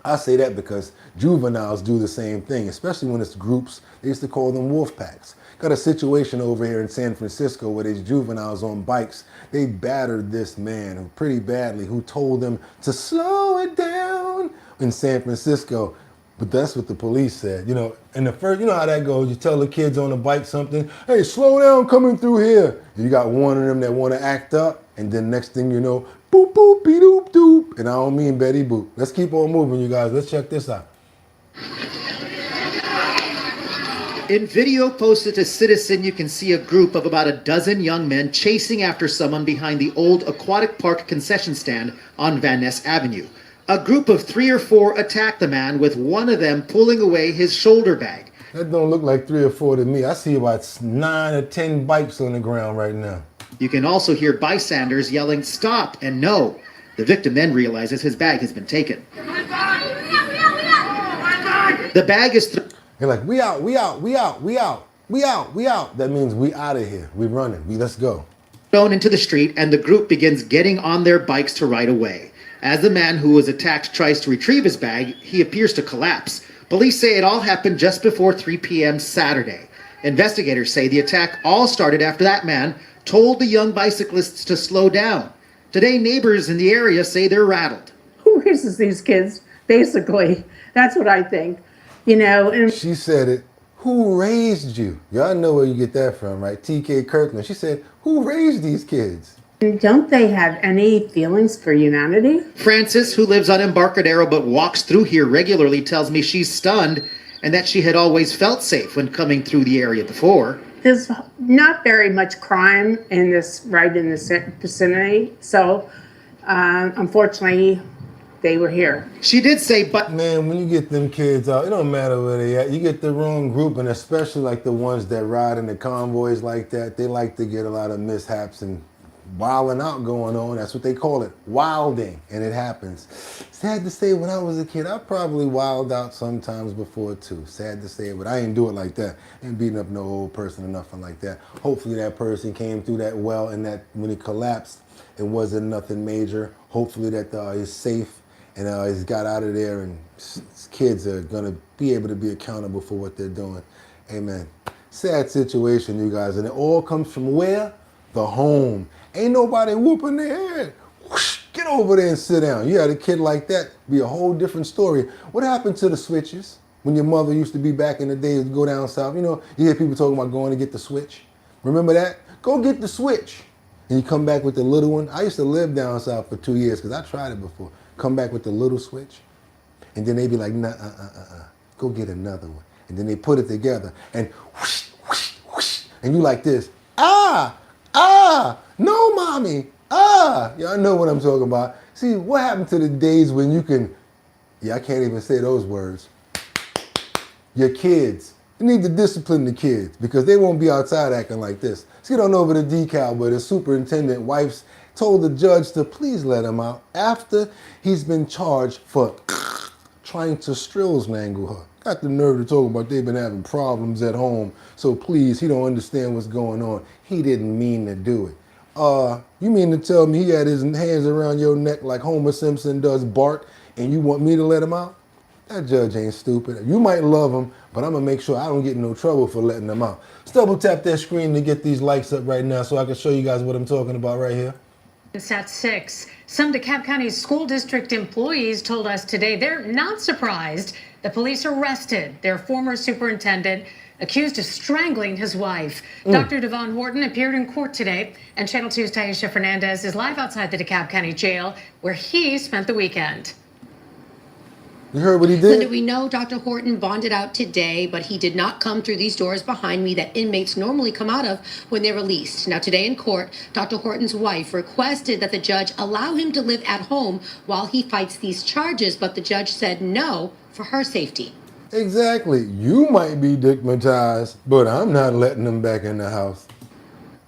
I say that because juveniles do the same thing, especially when it's groups. They used to call them wolf packs. Got a situation over here in San Francisco where these juveniles on bikes, they battered this man pretty badly who told them to slow it down in San Francisco. But that's what the police said. And the first, how that goes. You tell the kids on the bike something, hey, slow down coming through here. You got one of them that want to act up, and then next thing you know, boop, boop, beep, doop, doop. And I don't mean Betty Boop. Let's keep on moving, you guys. Let's check this out. In video posted to Citizen, you can see a group of about a dozen young men chasing after someone behind the old aquatic park concession stand on Van Ness Avenue. A group of 3 or 4 attacked the man, with one of them pulling away his shoulder bag. That don't look like 3 or 4 to me. I see about 9 or 10 bikes on the ground right now. You can also hear bystanders yelling, "Stop!" and "No." The victim then realizes his bag has been taken. The bag is They're like, we out, we out, we out, we out, we out, we out. That means we out of here. We running. Let's go. Thrown into the street, and the group begins getting on their bikes to ride away. As the man who was attacked tries to retrieve his bag, he appears to collapse. Police say it all happened just before 3 p.m. Saturday. Investigators say the attack all started after that man told the young bicyclists to slow down. Today, neighbors in the area say they're rattled. Who raises these kids? Basically, that's what I think. And she said it. Who raised you? Y'all know where you get that from, right? TK Kirkland. She said, who raised these kids? Don't they have any feelings for humanity? Frances, who lives on Embarcadero but walks through here regularly, tells me she's stunned and that she had always felt safe when coming through the area before. There's not very much crime in this, right in this vicinity, so unfortunately, they were here. She did say, but man, when you get them kids out, it don't matter where they at. You get the wrong group, and especially like the ones that ride in the convoys like that, they like to get a lot of mishaps and wilding out going on. That's what they call it, wilding, and it happens. Sad to say, when I was a kid, I probably wilded out sometimes before too. Sad to say, but I ain't do it like that. I ain't beating up no old person or nothing like that. Hopefully that person came through that well, and that when he collapsed, it wasn't nothing major. Hopefully that he's safe and he's got out of there, and his kids are gonna be able to be accountable for what they're doing. Amen. Sad situation, you guys, and it all comes from where? The home. Ain't nobody whooping their head. Whoosh, get over there and sit down. You had a kid like that, be a whole different story. What happened to the switches? When your mother used to be back in the days to go down south, you know, you hear people talking about going to get the switch. Remember that? Go get the switch. And you come back with the little one. I used to live down south for 2 years because I tried it before. Come back with the little switch. And then they be like, nah, go get another one. And then they put it together and whoosh, whoosh, whoosh. And you like this, no mommy, Y'all know what I'm talking about. See, what happened to the days when you can, I can't even say those words. Your kids. You need to discipline the kids because they won't be outside acting like this. Let's get on over to decal, but the superintendent wife told the judge to please let him out after he's been charged for trying to strangle her. Got the nerve to talk about they've been having problems at home, so please, he don't understand what's going on. He didn't mean to do it. You mean to tell me he had his hands around your neck like Homer Simpson does Bart, and you want me to let him out? That judge ain't stupid. You might love him, but I'm gonna make sure I don't get in no trouble for letting him out. Let's double tap that screen to get these likes up right now so I can show you guys what I'm talking about right here. It's at 6. Some DeKalb County School District employees told us today they're not surprised the police arrested their former superintendent accused of strangling his wife. Dr. Devon Horton appeared in court today, and Channel 2's Taisha Fernandez is live outside the DeKalb County Jail where he spent the weekend. You heard what he did? Linda, we know Dr. Horton bonded out today, but he did not come through these doors behind me that inmates normally come out of when they're released. Now, today in court, Dr. Horton's wife requested that the judge allow him to live at home while he fights these charges, but the judge said no for her safety. Exactly. You might be stigmatized, but I'm not letting him back in the house.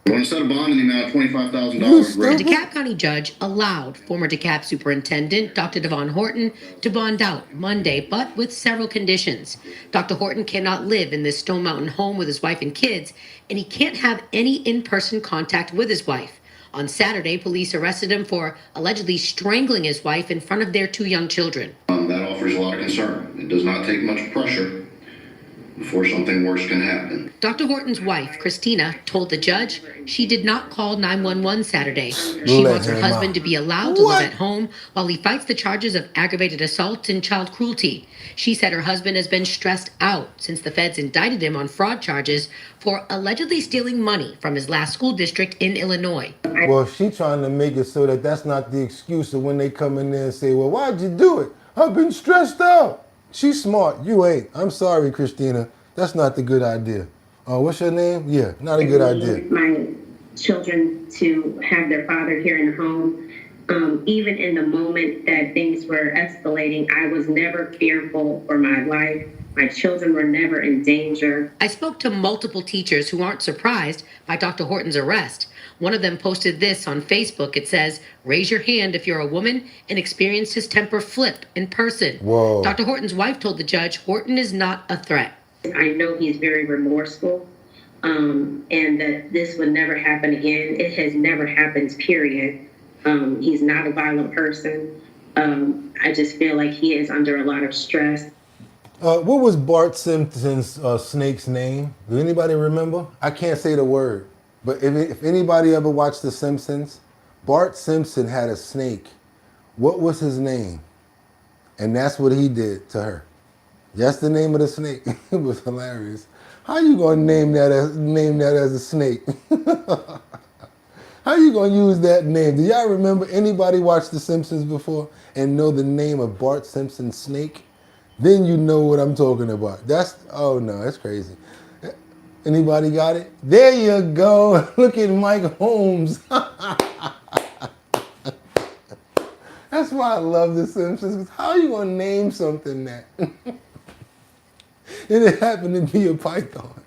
I want to set a bond in the amount of $25,000. The DeKalb County judge allowed former DeKalb Superintendent Dr. Devon Horton to bond out Monday, but with several conditions. Dr. Horton cannot live in this Stone Mountain home with his wife and kids, and he can't have any in-person contact with his wife. On Saturday, police arrested him for allegedly strangling his wife in front of their 2 young children. That offers a lot of concern. It does not take much pressure before something worse can happen. Dr. Horton's wife, Christina, told the judge she did not call 911 Saturday. She wants her husband to be allowed to live at home while he fights the charges of aggravated assault and child cruelty. She said her husband has been stressed out since the feds indicted him on fraud charges for allegedly stealing money from his last school district in Illinois. Well, she trying to make it so that that's not the excuse of when they come in there and say, well, why'd you do it? I've been stressed out. She's smart. You ain't. I'm sorry, Christina. That's not the good idea. What's your name? Yeah, not a good idea. My children to have their father here in the home. Even in the moment that things were escalating, I was never fearful for my life. My children were never in danger. I spoke to multiple teachers who aren't surprised by Dr. Horton's arrest. One of them posted this on Facebook. It says, raise your hand if you're a woman and experienced his temper flip in person. Whoa. Dr. Horton's wife told the judge Horton is not a threat. I know he's very remorseful and that this would never happen again. It has never happened, period. He's not a violent person. I just feel like he is under a lot of stress. What was Bart Simpson's snake's name? Does anybody remember? I can't say the word. But if anybody ever watched The Simpsons, Bart Simpson had a snake. What was his name? And that's what he did to her. That's the name of the snake. It was hilarious. How you gonna name that as a snake? How you gonna use that name? Do y'all remember anybody watch The Simpsons before and know the name of Bart Simpson's snake? Then you know what I'm talking about. Oh no, that's crazy. Anybody got it? There you go. Look at Mike Holmes. That's why I love The Simpsons. How are you gonna name something that? And it happened to be a python.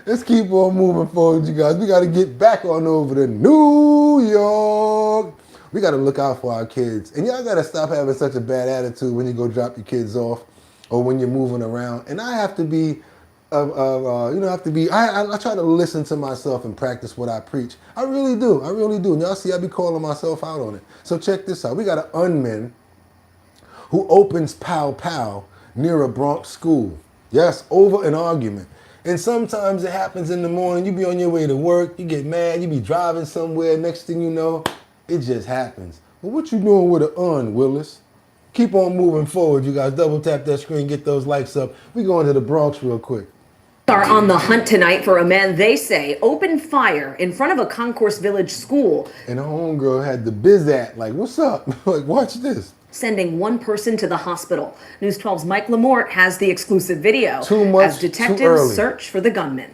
Let's keep on moving forward, you guys. We got to get back on over to New York. We got to look out for our kids. And y'all got to stop having such a bad attitude when you go drop your kids off or when you're moving around. And I have to be, I try to listen to myself and practice what I preach. I really do. I really do. And y'all see, I be calling myself out on it. So check this out. We got an unman who opens Pow Pow near a Bronx school. Yes, over an argument. And sometimes it happens in the morning, you be on your way to work, you get mad, you be driving somewhere, next thing you know, it just happens. Well, what you doing with an Willis? Keep on moving forward, you guys. Double tap that screen, get those likes up. We going to the Bronx real quick. Are on the hunt tonight for a man they say opened fire in front of a Concourse Village school. And the homegirl had the biz at, like, what's up? Like, watch this. Sending one person to the hospital. News 12's Mike Lamort has the exclusive video. Too much, as detectives search for the gunman.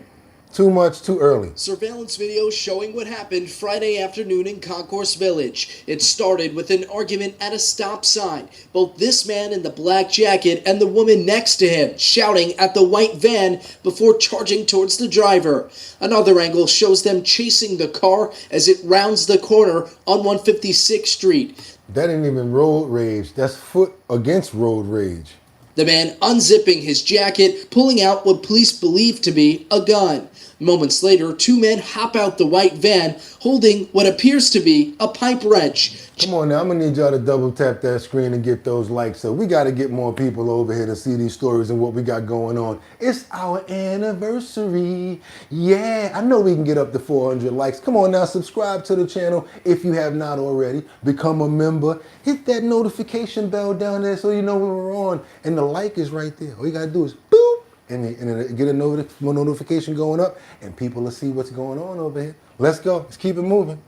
Too much, too early. Surveillance video showing what happened Friday afternoon in Concourse Village. It started with an argument at a stop sign. Both this man in the black jacket and the woman next to him shouting at the white van before charging towards the driver. Another angle shows them chasing the car as it rounds the corner on 156th Street. That ain't even road rage. That's foot against road rage. The man unzipping his jacket, pulling out what police believe to be a gun. Moments later, two men hop out the white van holding what appears to be a pipe wrench. Come on now, I'm gonna need y'all to double tap that screen and get those likes. So we gotta get more people over here to see these stories and what we got going on. It's our anniversary. Yeah, I know we can get up to 400 likes. Come on now, subscribe to the channel if you have not already. Become a member. Hit that notification bell down there so you know when we're on. And the like is right there. All you gotta do is boop. And get a notification going up, and people will see what's going on over here. Let's go. Let's keep it moving.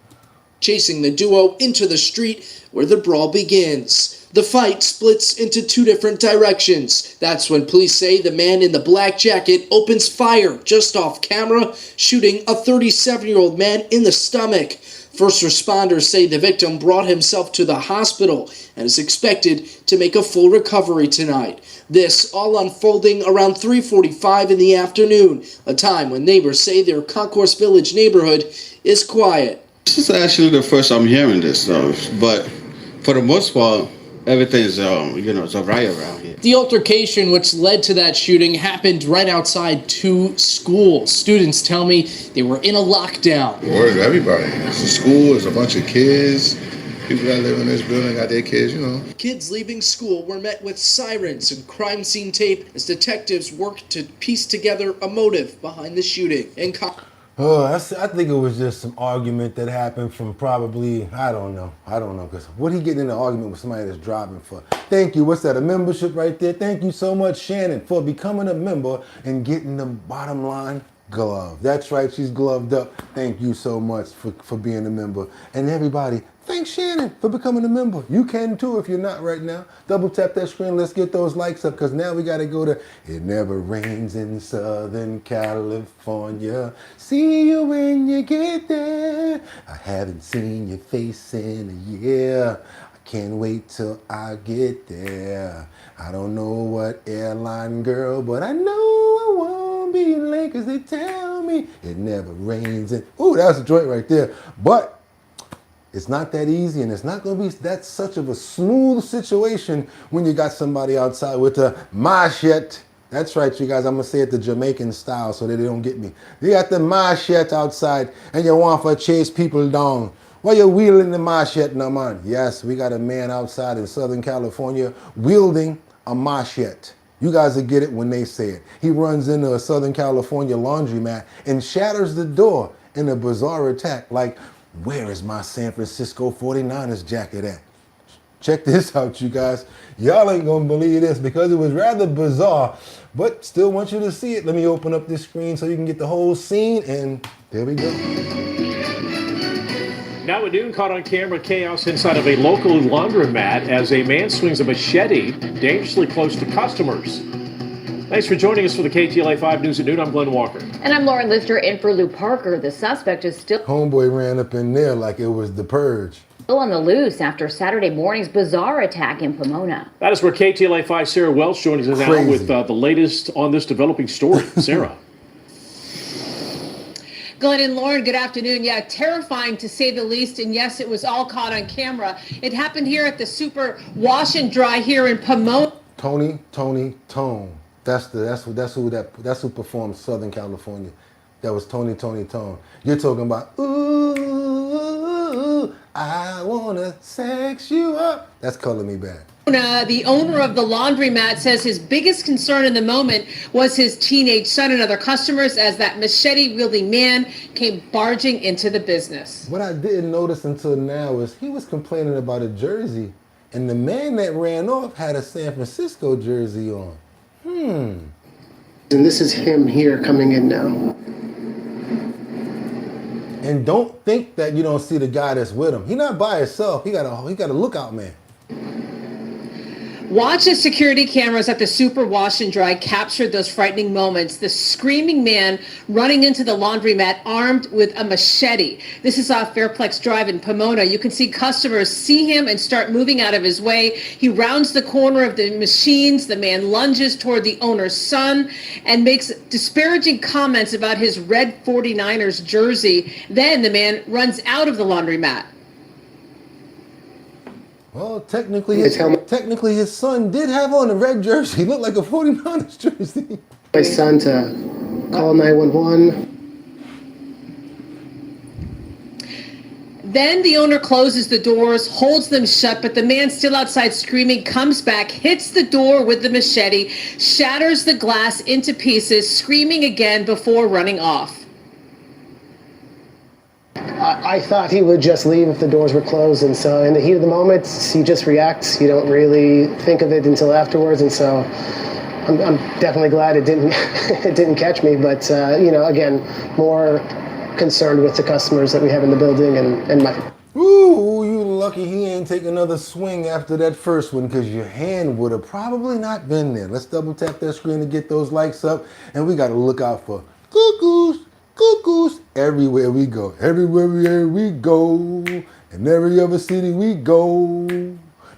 Chasing the duo into the street where the brawl begins. The fight splits into two different directions. That's when police say the man in the black jacket opens fire just off camera, shooting a 37-year-old man in the stomach. First responders say the victim brought himself to the hospital and is expected to make a full recovery tonight. This all unfolding around 3:45 in the afternoon, a time when neighbors say their Concourse Village neighborhood is quiet. This is actually the first I'm hearing this stuff, but for the most part, everything's, it's all right around here. The altercation which led to that shooting happened right outside two schools. Students tell me they were in a lockdown. Word to everybody. It's a school, it's a bunch of kids. People that live in this building got their kids, Kids leaving school were met with sirens and crime scene tape as detectives worked to piece together a motive behind the shooting. I think it was just some argument that happened from probably, I don't know, because what he getting in an argument with somebody that's driving for? Thank you. What's that, a membership right there? Thank you so much, Shannon, for becoming a member and getting the bottom line glove. That's right, she's gloved up. Thank you so much for being a member. And everybody, thanks Shannon for becoming a member. You can too if you're not right now. Double tap that screen. Let's get those likes up because now we got to go to It Never Rains in Southern California. See you when you get there. I haven't seen your face in a year. I can't wait till I get there. I don't know what airline girl, but I know I won't be late because they tell me it never rains. Ooh, that's a joint right there. But it's not that easy, and it's not going to be that such of a smooth situation when you got somebody outside with a machete. That's right, you guys. I'm going to say it the Jamaican style so that they don't get me. You got the machete outside, and you want to chase people down. Why you wielding the machete now, man? Yes, we got a man outside in Southern California wielding a machete. You guys will get it when they say it. He runs into a Southern California laundromat and shatters the door in a bizarre attack like, where is my San Francisco 49ers jacket at? Check this out, you guys. Y'all ain't gonna believe this because it was rather bizarre, but still want you to see it. Let me open up this screen so you can get the whole scene, and there we go. Now at noon, caught on camera chaos inside of a local laundromat as a man swings a machete dangerously close to customers. Thanks for joining us for the KTLA 5 News at noon. I'm Glenn Walker. And I'm Lauren Lister in for Lou Parker. The suspect is still Homeboy ran up in there like it was the purge. on the loose after Saturday morning's bizarre attack in Pomona. That is where KTLA 5 Sarah Welch joins us now with the latest on this developing story. Sarah. Glenn and Lauren, good afternoon. Yeah, terrifying to say the least. And yes, it was all caught on camera. It happened here at the Super Wash and Dry here in Pomona. Tony. That's who performed Southern California. That was Tony Tone. You're talking about, ooh, I wanna sex you up. That's Color Me Bad. The owner of the laundromat says his biggest concern in the moment was his teenage son and other customers as that machete-wielding man came barging into the business. What I didn't notice until now is he was complaining about a jersey, and the man that ran off had a San Francisco jersey on. And this is him here coming in now. And don't think that you don't see the guy that's with him. He's not by himself. He got a lookout man. Watch as security cameras at the Super Wash and Dry captured those frightening moments. The screaming man running into the laundromat armed with a machete. This is off Fairplex Drive in Pomona. You can see customers see him and start moving out of his way. He rounds the corner of the machines. The man lunges toward the owner's son and makes disparaging comments about his red 49ers jersey. Then the man runs out of the laundromat. Well, technically his son did have on a red jersey. He looked like a 49ers jersey. My son to call 911. Then the owner closes the doors, holds them shut, but the man still outside screaming comes back, hits the door with the machete, shatters the glass into pieces, screaming again before running off. I thought he would just leave if the doors were closed, and so in the heat of the moment, he just reacts. You don't really think of it until afterwards, and so I'm definitely glad it didn't it didn't catch me. But again, more concerned with the customers that we have in the building and my. Ooh, you lucky he ain't take another swing after that first one, because your hand would have probably not been there. Let's double tap that screen to get those likes up, and we got to look out for cuckoos everywhere we go. Everywhere we go, in every other city we go.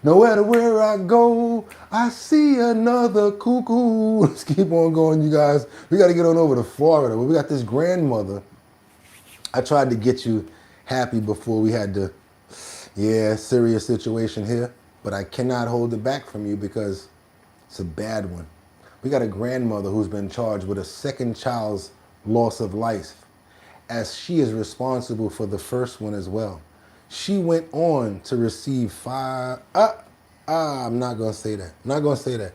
No matter where I go, I see another cuckoo. Let's keep on going, you guys. We got to get on over to Florida, where we got this grandmother. I tried to get you happy before we had the, serious situation here, but I cannot hold it back from you because it's a bad one. We got a grandmother who's been charged with a second child's loss of life, as she is responsible for the first one as well. She went on to receive I'm not gonna say that. I'm not gonna say that.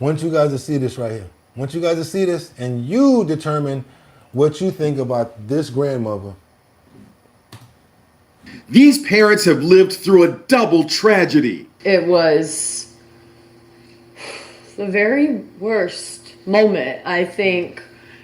I want you guys to see this right here. I want you guys to see this, and you determine what you think about this grandmother. These parents have lived through a double tragedy. It was the very worst moment, I think,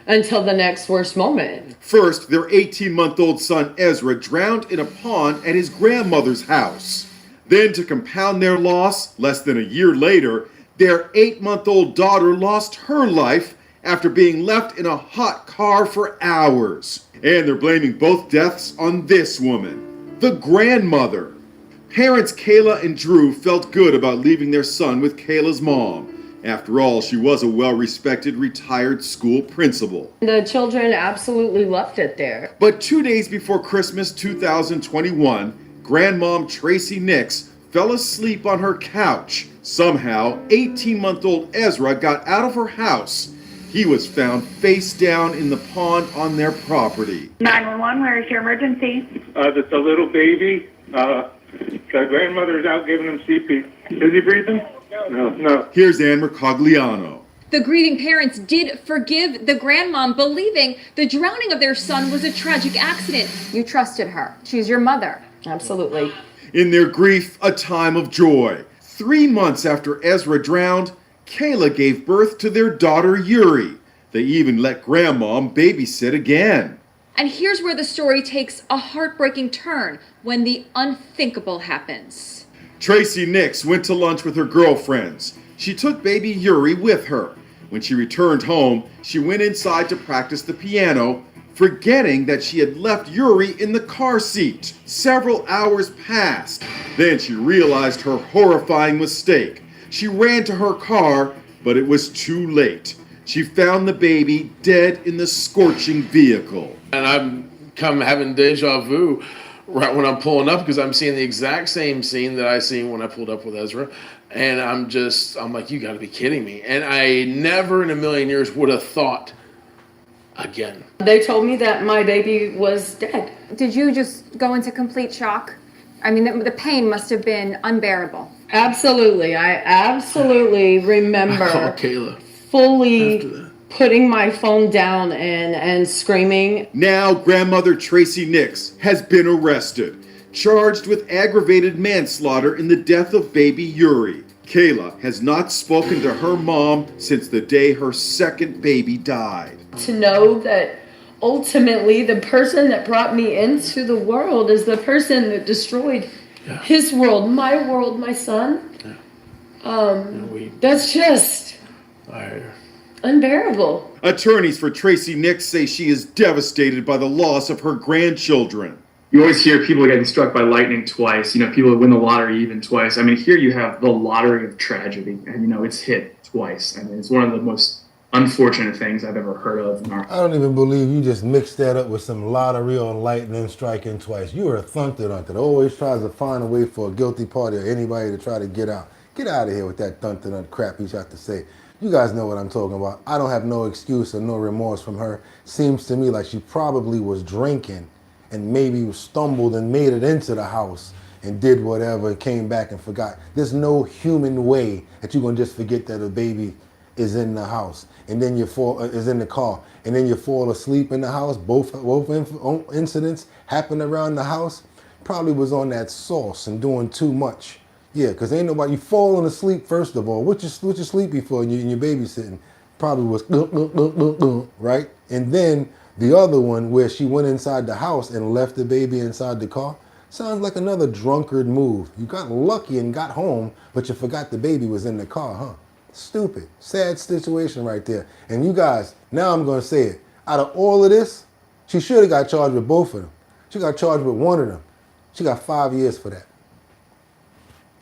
until the next worst moment. First, their 18-month-old son Ezra drowned in a pond at his grandmother's house. Then, to compound their loss, less than a year later, their 8-month-old daughter lost her life after being left in a hot car for hours. And they're blaming both deaths on this woman, the grandmother. Parents Kayla and Drew felt good about leaving their son with Kayla's mom. After all, she was a well-respected retired school principal. The children absolutely loved it there. But 2 days before Christmas 2021, Grandmom Tracy Nix fell asleep on her couch. Somehow, 18-month-old Ezra got out of her house. He was found face down in the pond on their property. 911, where is your emergency? That's a little baby. The grandmother's out giving him CP. Is he breathing? No. Here's Ann Mercogliano. The grieving parents did forgive the grandmom, believing the drowning of their son was a tragic accident. You trusted her. She's your mother. Absolutely. In their grief, a time of joy. 3 months after Ezra drowned, Kayla gave birth to their daughter Yuri. They even let grandmom babysit again. And here's where the story takes a heartbreaking turn when the unthinkable happens. Tracy Nix went to lunch with her girlfriends. She took baby Yuri with her. When she returned home, she went inside to practice the piano, forgetting that she had left Yuri in the car seat. Several hours passed. Then she realized her horrifying mistake. She ran to her car, but it was too late. She found the baby dead in the scorching vehicle. And I'm having deja vu right when I'm pulling up because I'm seeing the exact same scene that I seen when I pulled up with Ezra. And I'm like, you gotta be kidding me. And I never in a million years would have thought again. They told me that my baby was dead. Did you just go into complete shock? I mean, the pain must have been unbearable. Absolutely. I absolutely remember I called Kayla fully putting my phone down and screaming. Now grandmother Tracy Nix has been arrested, charged with aggravated manslaughter in the death of baby Yuri. Kayla has not spoken to her mom since the day her second baby died. To know that ultimately the person that brought me into the world is the person that destroyed his world, my son. That's just unbearable. Attorneys for Tracy Nix say she is devastated by the loss of her grandchildren. You always hear people getting struck by lightning twice, people who win the lottery even twice. I mean, here you have the lottery of tragedy, and it's hit twice. I mean, it's one of the most unfortunate things I've ever heard of. I don't even believe you just mixed that up with some lottery on lightning striking twice. You are a thunter that always tries to find a way for a guilty party or anybody to try to get out. Get out of here with that thunter crap you have to say. You guys know what I'm talking about. I don't have no excuse or no remorse from her. Seems to me like she probably was drinking and maybe stumbled and made it into the house and did whatever, came back and forgot. There's no human way that you're gonna just forget that a baby is in the house and then is in the car and then you fall asleep in the house. Both incidents happened around the house. Probably was on that sauce and doing too much. Yeah, because ain't nobody, you falling asleep first of all. What you sleepy for and you're babysitting? Probably was right? And then the other one where she went inside the house and left the baby inside the car. Sounds like another drunkard move. You got lucky and got home, but you forgot the baby was in the car, huh? Stupid, sad situation right there. And you guys, now I'm gonna say it. Out of all of this, she should have got charged with both of them. She got charged with one of them. She got 5 years for that.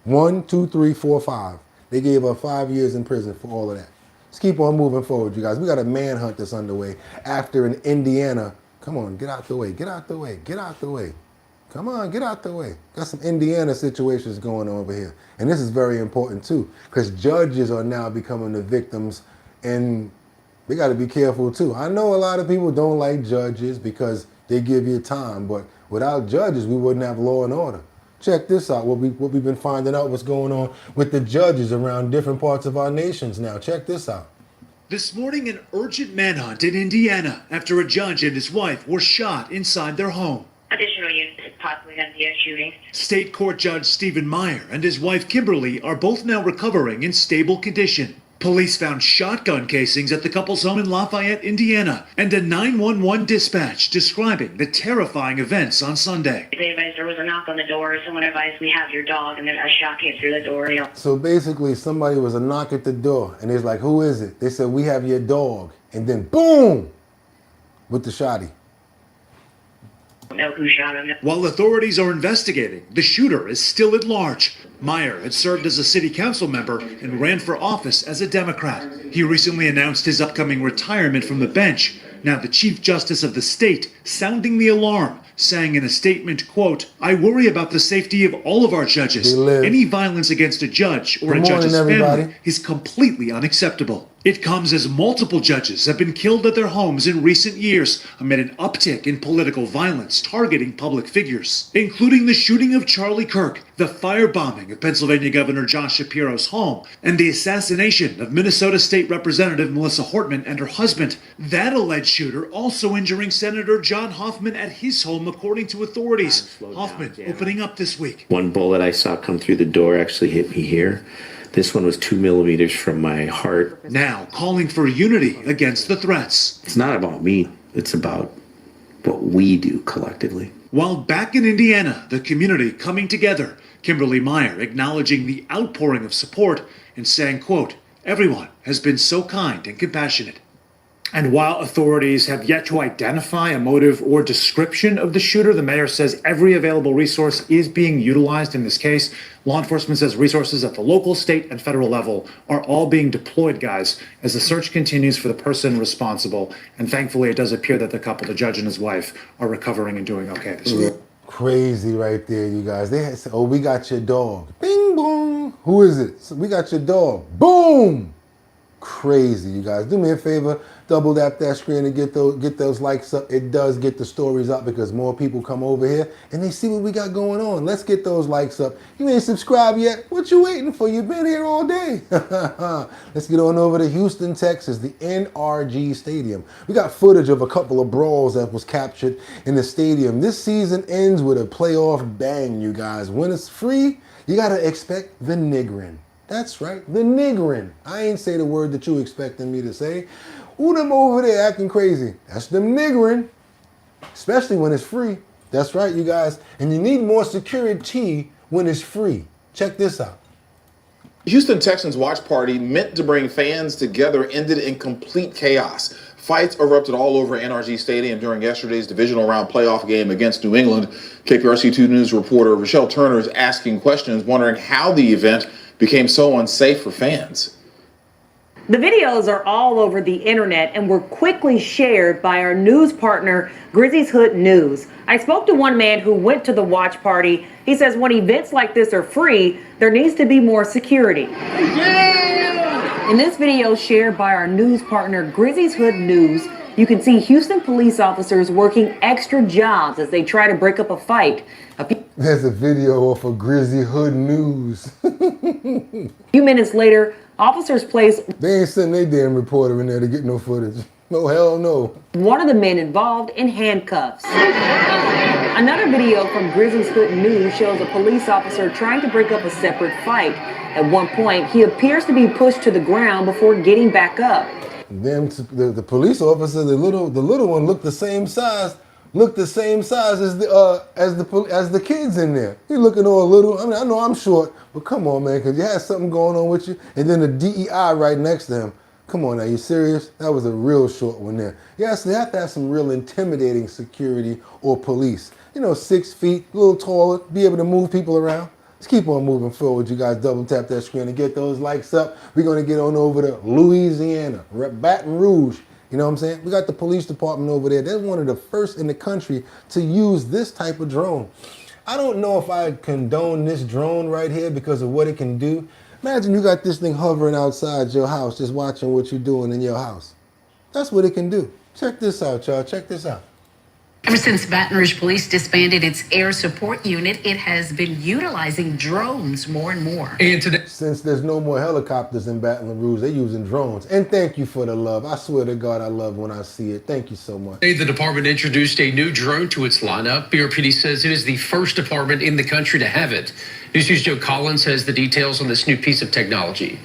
1, 2, 3, 4, 5. They gave her 5 years in prison for all of that. Let's keep on moving forward, you guys. We got a manhunt that's underway after in Indiana. Come on, get out the way, get out the way, get out the way. Come on, get out the way. Got some Indiana situations going on over here. And this is very important too, because judges are now becoming the victims and they got to be careful too. I know a lot of people don't like judges because they give you time, but without judges, we wouldn't have law and order. Check this out, what we've been finding out what's going on with the judges around different parts of our nations now. Check this out. This morning, an urgent manhunt in Indiana after a judge and his wife were shot inside their home. Additional units possibly going to be a shooting. State Court Judge Stephen Meyer and his wife Kimberly are both now recovering in stable condition. Police found shotgun casings at the couple's home in Lafayette, Indiana, and a 911 dispatch describing the terrifying events on Sunday. They advised there was a knock on the door. Someone advised we have your dog, and then a shot came through the door. So basically, somebody was a knock at the door, and it's like, who is it? They said, we have your dog. And then boom, with the shotty. Know who shot him. While authorities are investigating, the shooter is still at large. Meyer had served as a city council member and ran for office as a Democrat. He recently announced his upcoming retirement from the bench. Now the Chief Justice of the state sounding the alarm, saying in a statement, quote, "I worry about the safety of all of our judges. Any violence against a judge or a judge's family is completely unacceptable." It comes as multiple judges have been killed at their homes in recent years amid an uptick in political violence targeting public figures, including the shooting of Charlie Kirk, the firebombing of Pennsylvania Governor Josh Shapiro's home, and the assassination of Minnesota State Representative Melissa Hortman and her husband. That alleged shooter also injuring Senator John Hoffman at his home, according to authorities. Hoffman opening up this week. One bullet I saw come through the door actually hit me here. This one was 2 millimeters from my heart. Now calling for unity against the threats. It's not about me. It's about what we do collectively. While back in Indiana, the community coming together, Kimberly Meyer acknowledging the outpouring of support and saying, quote, "Everyone has been so kind and compassionate." And while authorities have yet to identify a motive or description of the shooter, the mayor says every available resource is being utilized in this case. Law enforcement says resources at the local, state, and federal level are all being deployed, guys, as the search continues for the person responsible. And thankfully, it does appear that the couple, the judge and his wife, are recovering and doing okay this week. Crazy right there, you guys. They had said, "Oh, we got your dog." Bing, boom. Who is it? So we got your dog. Boom. Crazy, you guys. Do me a favor, double tap that screen and get those likes up. It does get the stories up because more people come over here and they see what we got going on. Let's get those likes up. You ain't subscribed yet? What you waiting for? You've been here all day. Let's get on over to Houston, Texas, the NRG Stadium. We got footage of a couple of brawls that was captured in the stadium. This season ends with a playoff bang, you guys. When it's free, you got to expect the niggering. That's right, the niggering. I ain't say the word that you expecting me to say. Who them over there acting crazy? That's them niggering, especially when it's free. That's right, you guys. And you need more security when it's free. Check this out. Houston Texans watch party meant to bring fans together ended in complete chaos. Fights erupted all over NRG Stadium during yesterday's divisional round playoff game against New England. KPRC2 News reporter Rochelle Turner is asking questions, wondering how the event became so unsafe for fans. The videos are all over the internet and were quickly shared by our news partner, Grizzly's Hood News. I spoke to one man who went to the watch party. He says when events like this are free, there needs to be more security. Yeah! In this video shared by our news partner, Grizzly's Hood News, you can see Houston police officers working extra jobs as they try to break up a fight. There's a video off of Grizzly Hood News. A few minutes later, officers placed... They ain't sending their damn reporter in there to get no footage. No, hell no. One of the men involved in handcuffs. Another video from Grizzly's Hood News shows a police officer trying to break up a separate fight. At one point, he appears to be pushed to the ground before getting back up. Then the police officer, the little one looked the same size. Looked the same size as the kids in there. He looking all little. I mean, I know I'm short, but come on, man, because you had something going on with you, and then the DEI right next to him. Come on, now, you serious? That was a real short one there. Yes, they have to have some real intimidating security or police. You know, 6 feet, a little taller, be able to move people around. Let's keep on moving forward. You guys double tap that screen and get those likes up. We're going to get on over to Louisiana, Baton Rouge. You know what I'm saying? We got the police department over there. They're one of the first in the country to use this type of drone. I don't know if I condone this drone right here because of what it can do. Imagine you got this thing hovering outside your house, just watching what you're doing in your house. That's what it can do. Check this out, y'all. Check this out. Ever since Baton Rouge Police disbanded its air support unit, it has been utilizing drones more and more. And today, since there's no more helicopters in Baton Rouge, they're using drones. And thank you for the love. I swear to God, I love when I see it. Thank you so much. The department introduced a new drone to its lineup. BRPD says it is the first department in the country to have it. News News Joe Collins has the details on this new piece of technology.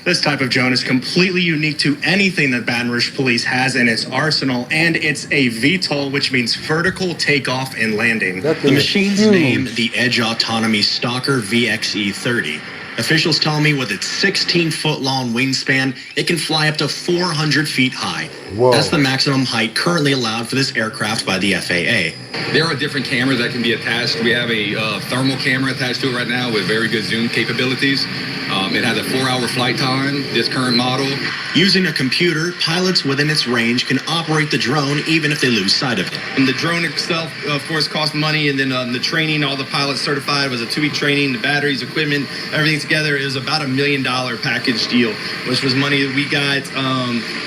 This type of drone is completely unique to anything that Baton Rouge Police has in its arsenal, and it's a VTOL, which means vertical takeoff and landing. The machine's name, the Edge Autonomy Stalker VXE-30. Officials tell me with its 16-foot-long wingspan, it can fly up to 400 feet high. Whoa. That's the maximum height currently allowed for this aircraft by the FAA. There are different cameras that can be attached. We have a thermal camera attached to it right now with very good zoom capabilities. It has a 4-hour flight time, this current model. Using a computer, pilots within its range can operate the drone even if they lose sight of it. And the drone itself, of course, costs money, and then the training, all the pilots certified, was a 2-week training, the batteries, equipment, everything together. It was about $1 million package deal, which was money that we got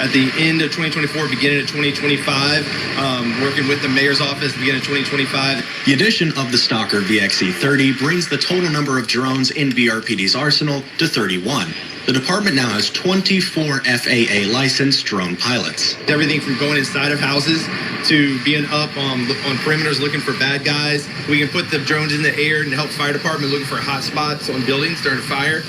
at the end of 2024, beginning of 2025, working with the mayor's office, beginning of 2025. The addition of the Stalker VXE-30 brings the total number of drones in BRPD's arsenal to 31. The department now has 24 FAA licensed drone pilots. Everything from going inside of houses to being up on perimeters looking for bad guys. We can put the drones in the air and help fire department looking for hot spots on buildings during a fire.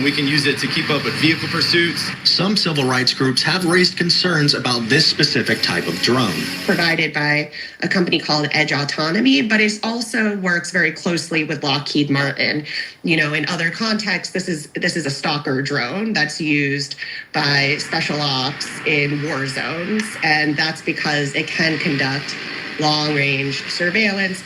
We can use it to keep up with vehicle pursuits. Some civil rights groups have raised concerns about this specific type of drone. Provided by a company called Edge Autonomy, but it also works very closely with Lockheed Martin. You know, in other contexts, this is a stalker drone that's used by special ops in war zones, and that's because it can conduct long-range surveillance.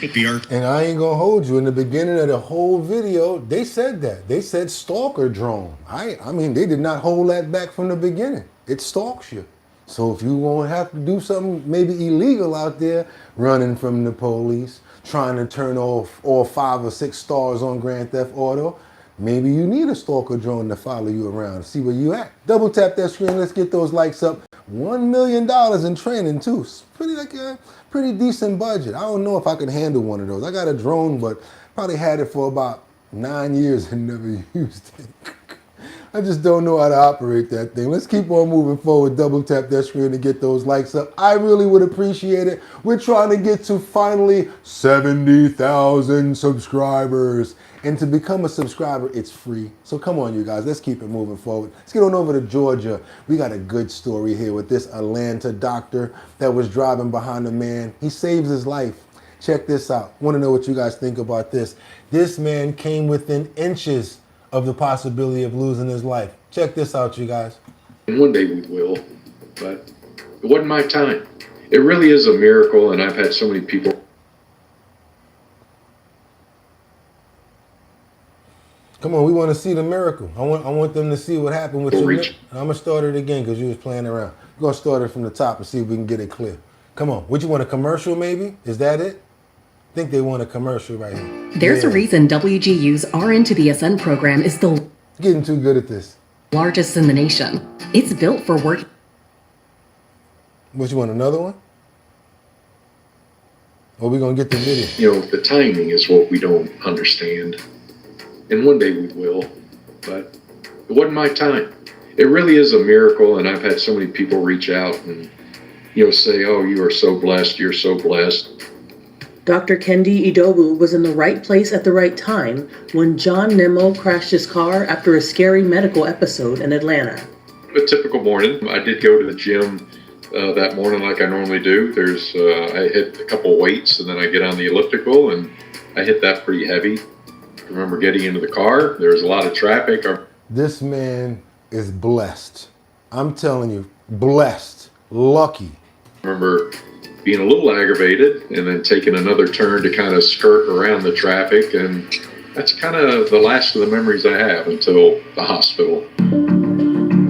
And I ain't gonna hold you, in the beginning of the whole video, they said that. They said stalker drone. I mean, they did not hold that back from the beginning. It stalks you. So if you won't have to do something maybe illegal out there, running from the police, trying to turn off all 5 or 6 stars on Grand Theft Auto, maybe you need a stalker drone to follow you around, see where you at. Double tap that screen, let's get those likes up. $1 million in training too. It's pretty decent budget. I don't know if I could handle one of those. I got a drone, but probably had it for about 9 years and never used it. I just don't know how to operate that thing. Let's keep on moving forward. Double tap that screen to get those likes up. I really would appreciate it. We're trying to get to finally 70,000 subscribers. And to become a subscriber, it's free. So come on, you guys, let's keep it moving forward. Let's get on over to Georgia. We got a good story here with this Atlanta doctor that was driving behind a man. He saves his life. Check this out. Want to know what you guys think about this. This man came within inches of the possibility of losing his life. Check this out, you guys. And one day we will, but it wasn't my time. It really is a miracle, and I've had so many people. Come on, we want to see the miracle. I want them to see what happened with your I'm going to start it again because you was playing around. We're going to start it from the top and see if we can get it clear. Come on. Would you want a commercial maybe? Is that it? I think they want a commercial right here. There's a reason WGU's RN to BSN program is the getting too good at this. Largest in the nation. It's built for work. What, you want another one? Or we going to get the video? You know, the timing is what we don't understand. And one day we will, but it wasn't my time. It really is a miracle, and I've had so many people reach out and, you know, say, oh, you are so blessed, you're so blessed. Dr. Kendi Idowu was in the right place at the right time when John Nemo crashed his car after a scary medical episode in Atlanta. A typical morning. I did go to the gym that morning like I normally do. I hit a couple weights, and then I get on the elliptical, and I hit that pretty heavy. I remember getting into the car. There was a lot of traffic. This man is blessed. I'm telling you, blessed, lucky. I remember being a little aggravated and then taking another turn to kind of skirt around the traffic. And that's kind of the last of the memories I have until the hospital.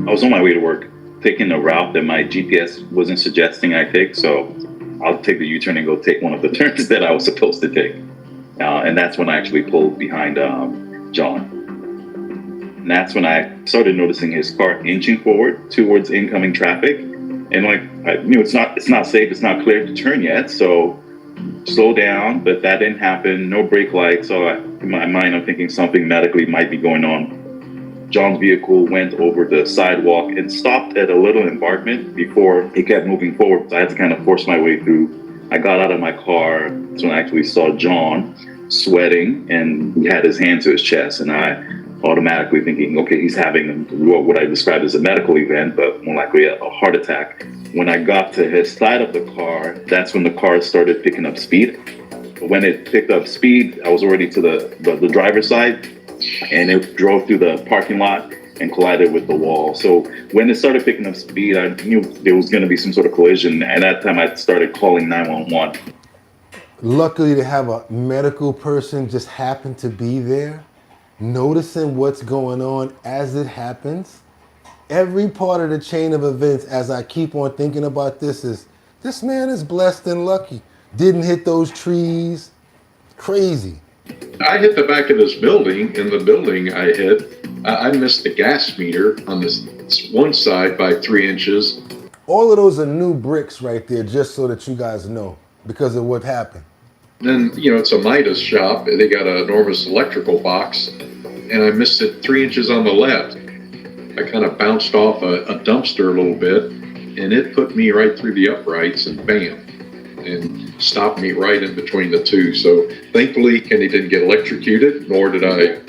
I was on my way to work, taking a route that my GPS wasn't suggesting I take. So I'll take the U-turn and go take one of the turns that I was supposed to take. And that's when I actually pulled behind John. And that's when I started noticing his car inching forward towards incoming traffic. And like, I knew it's not safe, it's not clear to turn yet. So slow down, but that didn't happen. No brake lights. So in my mind, I'm thinking something medically might be going on. John's vehicle went over the sidewalk and stopped at a little embankment before it kept moving forward. So I had to kind of force my way through. I got out of my car. That's when I actually saw John sweating, and he had his hand to his chest, and I automatically thinking, okay, he's having what I described as a medical event, but more likely a heart attack. When I got to his side of the car, that's when the car started picking up speed. When it picked up speed, I was already to the driver's side, and it drove through the parking lot and collided with the wall. So when it started picking up speed, I knew there was going to be some sort of collision. And at that time, I started calling 911. Luckily to have a medical person just happen to be there, noticing what's going on as it happens. Every part of the chain of events, as I keep on thinking about this, is this man is blessed and lucky. Didn't hit those trees. Crazy. I hit the back of this building. In the building I hit, I missed the gas meter on this one side by 3 inches. All of those are new bricks right there, just so that you guys know, because of what happened. Then, you know, it's a Midas shop. They got an enormous electrical box, and I missed it 3 inches on the left. I kind of bounced off a dumpster a little bit, and it put me right through the uprights, and bam, and stopped me right in between the two. So thankfully, Kenny didn't get electrocuted, nor did I.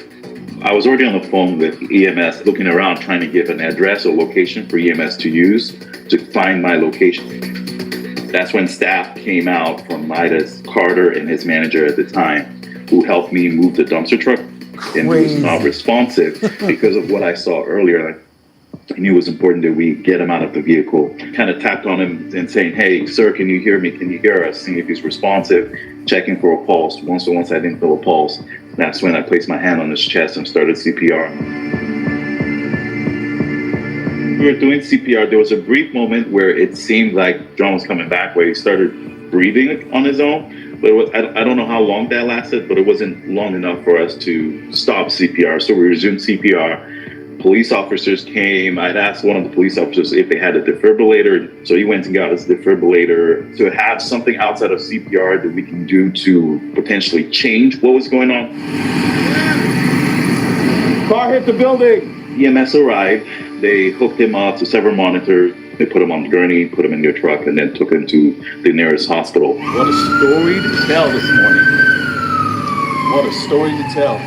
I was already on the phone with EMS, looking around, trying to give an address or location for EMS to use to find my location. That's when staff came out from Midas, Carter and his manager at the time, who helped me move the dumpster truck. And he was not responsive because of what I saw earlier. I knew it was important that we get him out of the vehicle. Kind of tapped on him and saying, "Hey, sir, can you hear me? Can you hear us?" Seeing if he's responsive, checking for a pulse. Once I didn't feel a pulse, that's when I placed my hand on his chest and started CPR. We were doing CPR. There was a brief moment where it seemed like John was coming back, where he started breathing on his own. But it was, I don't know how long that lasted, but it wasn't long enough for us to stop CPR. So we resumed CPR. Police officers came. I'd asked one of the police officers if they had a defibrillator. So he went and got his defibrillator to have something outside of CPR that we can do to potentially change what was going on. Car hit the building. EMS arrived. They hooked him up to several monitors. They put him on the gurney, put him in their truck, and then took him to the nearest hospital. What a story to tell this morning. What a story to tell.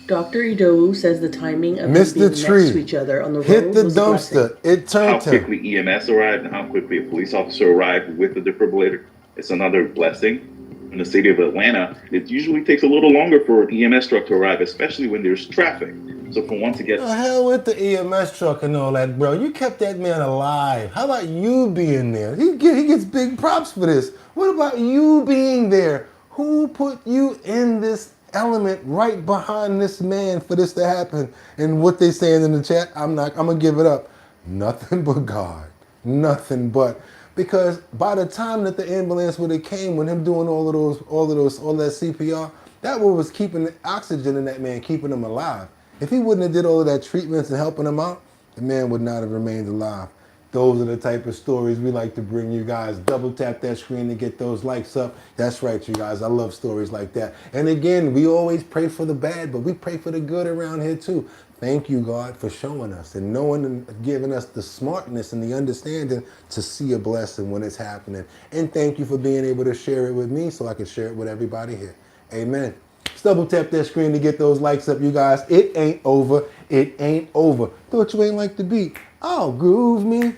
Dr. Idowu says the timing of Missed them the being tree. next to each other on the road Hit the was a blessing. dumpster. It How turned him. quickly EMS arrived and how quickly a police officer arrived with the defibrillator. It's another blessing. In the city of Atlanta, it usually takes a little longer for an EMS truck to arrive, especially when there's traffic. So for one to get... The hell with the EMS truck and all that, bro. You kept that man alive. How about you being there? He gets big props for this. What about you being there? Who put you in this element right behind this man for this to happen? And what they saying in the chat, I'm gonna give it up. Nothing but God. Nothing but. Because by the time that the ambulance would have came, when him doing all that CPR, that was keeping the oxygen in that man, keeping him alive. If he wouldn't have did all of that treatments and helping him out, the man would not have remained alive. Those are the type of stories we like to bring you guys. Double tap that screen to get those likes up. That's right, you guys. I love stories like that. And again, we always pray for the bad, but we pray for the good around here too. Thank you, God, for showing us and knowing and giving us the smartness and the understanding to see a blessing when it's happening. And thank you for being able to share it with me so I can share it with everybody here. Amen. Just double tap that screen to get those likes up, you guys. It ain't over. It ain't over. Thought you ain't like the beat. Oh, groove me.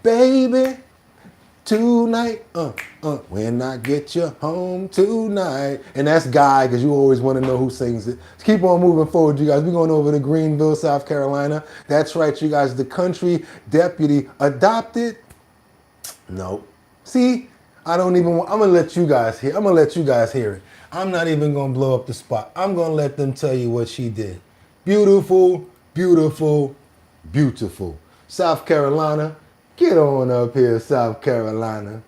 Baby. Tonight, when I get you home tonight. And that's Guy, because you always want to know who sings it. Let's keep on moving forward, you guys. We're going over to Greenville, South Carolina. That's right, you guys. The country deputy adopted. No. See, I don't even want, I'm going to let you guys hear. I'm going to let you guys hear it. I'm not even going to blow up the spot. I'm going to let them tell you what she did. Beautiful, beautiful, beautiful. South Carolina. Get on up here, South Carolina.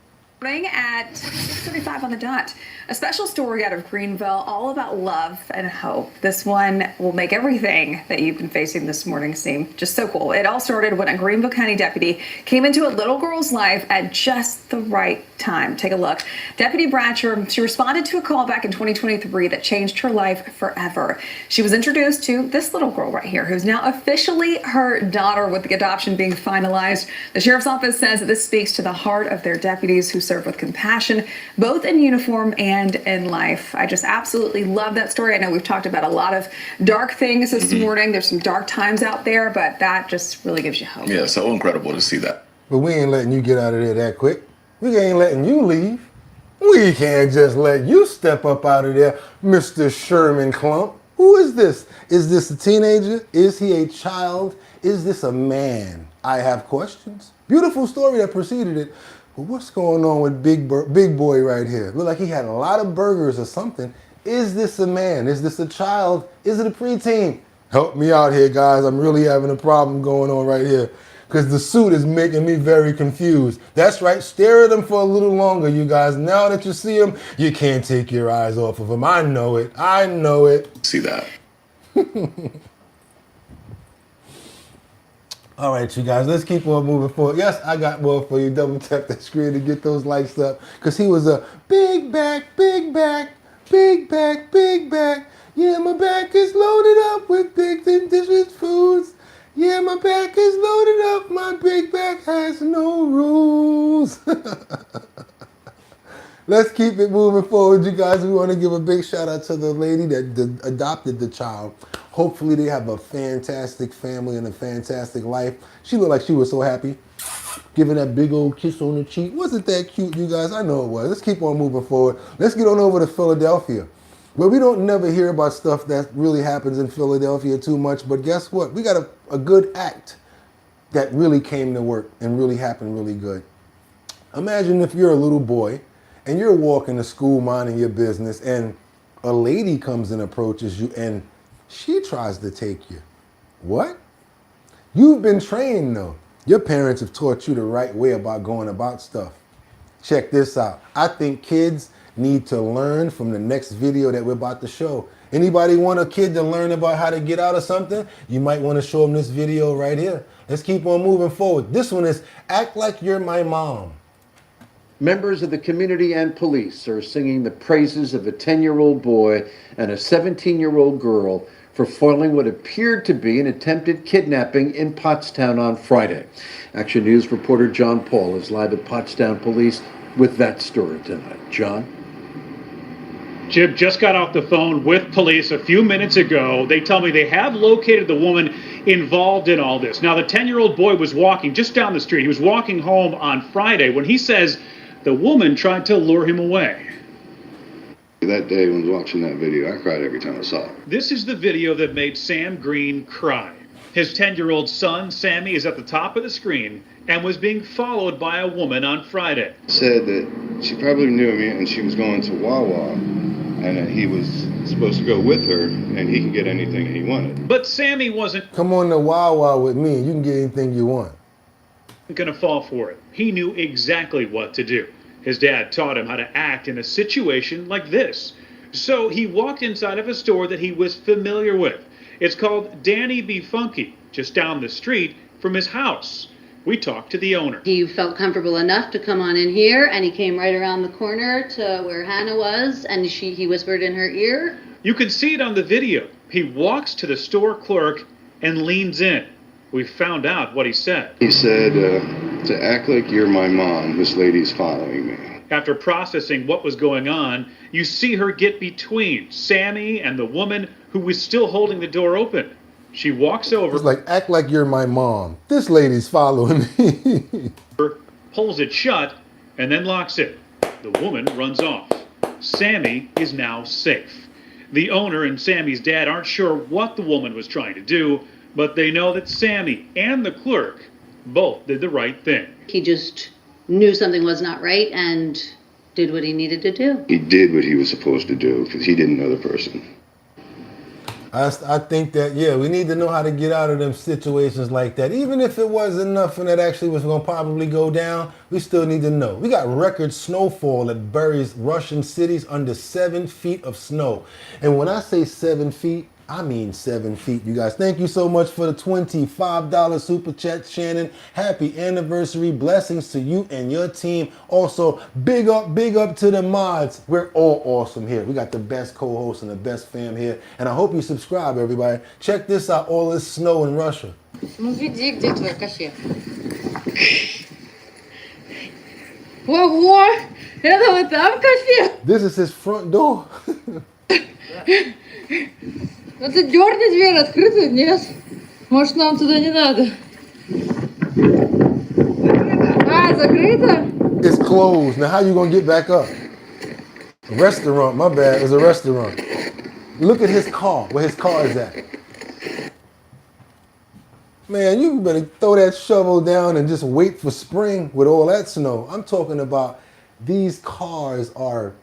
At 6:35 on the dot. A special story out of Greenville, all about love and hope. This one will make everything that you've been facing this morning seem just so cool. It all started when a Greenville County deputy came into a little girl's life at just the right time. Take a look. Deputy Bratcher, she responded to a call back in 2023 that changed her life forever. She was introduced to this little girl right here, who's now officially her daughter, with the adoption being finalized. The sheriff's office says that this speaks to the heart of their deputies who serve with compassion, both in uniform and in life. I just absolutely love that story. I know we've talked about a lot of dark things this morning. There's some dark times out there, but that just really gives you hope. Yeah, so incredible to see that. But we ain't letting you get out of there that quick. We ain't letting you leave. We can't just let you step up out of there, Mr. Sherman Clump. Who is this? Is this a teenager? Is he a child? Is this a man? I have questions. Beautiful story that preceded it. But what's going on with Big Boy right here? Look like he had a lot of burgers or something. Is this a man? Is this a child? Is it a preteen? Help me out here, guys. I'm really having a problem going on right here, because the suit is making me very confused. That's right. Stare at him for a little longer, you guys. Now that you see him, you can't take your eyes off of him. I know it. I know it. See that. All right, you guys, let's keep on moving forward. Yes, I got more for you. Double tap that screen to get those likes up, because he was a big back, big back, big back, big back. Yeah, my back is loaded up with big and delicious foods. Yeah, my back is loaded up. My big back has no rules. Let's keep it moving forward, you guys. We want to give a big shout out to the lady that adopted the child. Hopefully they have a fantastic family and a fantastic life. She looked like she was so happy. Giving that big old kiss on the cheek. Wasn't that cute, you guys? I know it was. Let's keep on moving forward. Let's get on over to Philadelphia, where we don't never hear about stuff that really happens in Philadelphia too much. But guess what? We got a good act that really came to work and really happened really good. Imagine if you're a little boy and you're walking to school minding your business and a lady comes and approaches you and she tries to take you. What? You've been trained though. Your parents have taught you the right way about going about stuff. Check this out. I think kids need to learn from the next video that we're about to show. Anybody want a kid to learn about how to get out of something? You might want to show them this video right here. Let's keep on moving forward. This one is Act Like You're My Mom. Members of the community and police are singing the praises of a 10-year-old boy and a 17-year-old girl for foiling what appeared to be an attempted kidnapping in Pottstown on Friday. Action News reporter John Paul is live at Pottstown Police with that story tonight. John? Jib just got off the phone with police a few minutes ago. They tell me they have located the woman involved in all this. Now, the 10-year-old boy was walking just down the street. He was walking home on Friday when he says the woman tried to lure him away. That day when I was watching that video, I cried every time I saw it. This is the video that made Sam Green cry. His 10-year-old son, Sammy, is at the top of the screen and was being followed by a woman on Friday. Said that she probably knew me and she was going to Wawa and that he was supposed to go with her and he can get anything he wanted. But Sammy wasn't Come on to Wawa with me. You can get anything you want. going to fall for it. He knew exactly what to do. His dad taught him how to act in a situation like this. So he walked inside of a store that he was familiar with. It's called Danny B. Funky, just down the street from his house. We talked to the owner. He felt comfortable enough to come on in here, and he came right around the corner to where Hannah was, and he whispered in her ear. You can see it on the video. He walks to the store clerk and leans in. We found out what he said. He said to act like you're my mom. This lady's following me. After processing what was going on, you see her get between Sammy and the woman who was still holding the door open. She walks over. It's like, act like you're my mom. This lady's following me. Pulls it shut, and then locks it. The woman runs off. Sammy is now safe. The owner and Sammy's dad aren't sure what the woman was trying to do, but they know that Sammy and the clerk both did the right thing. He just knew something was not right and did what he needed to do. He did what he was supposed to do because he didn't know the person. I think that, yeah, we need to know how to get out of them situations like that. Even if it wasn't nothing that actually was going to probably go down, we still need to know. We got record snowfall that buries Russian cities under 7 feet of snow. And when I say 7 feet, I mean 7 feet, you guys. Thank you so much for the $25 super chat, Shannon. Happy anniversary. Blessings to you and your team. Also, big up to the mods. We're all awesome here. We got the best co-hosts and the best fam here. And I hope you subscribe, everybody. Check this out, all this snow in Russia. Ого! Это вот там кофе? This is his front door. Надо дерни дверь открытую, нет? Может, нам туда не надо? А, закрыто? It's closed. Now how you gonna get back up? A restaurant, my bad, it's a restaurant. Look at his car, where his car is at. Man, you better throw that shovel down and just wait for spring with all that snow. I'm talking about these cars are,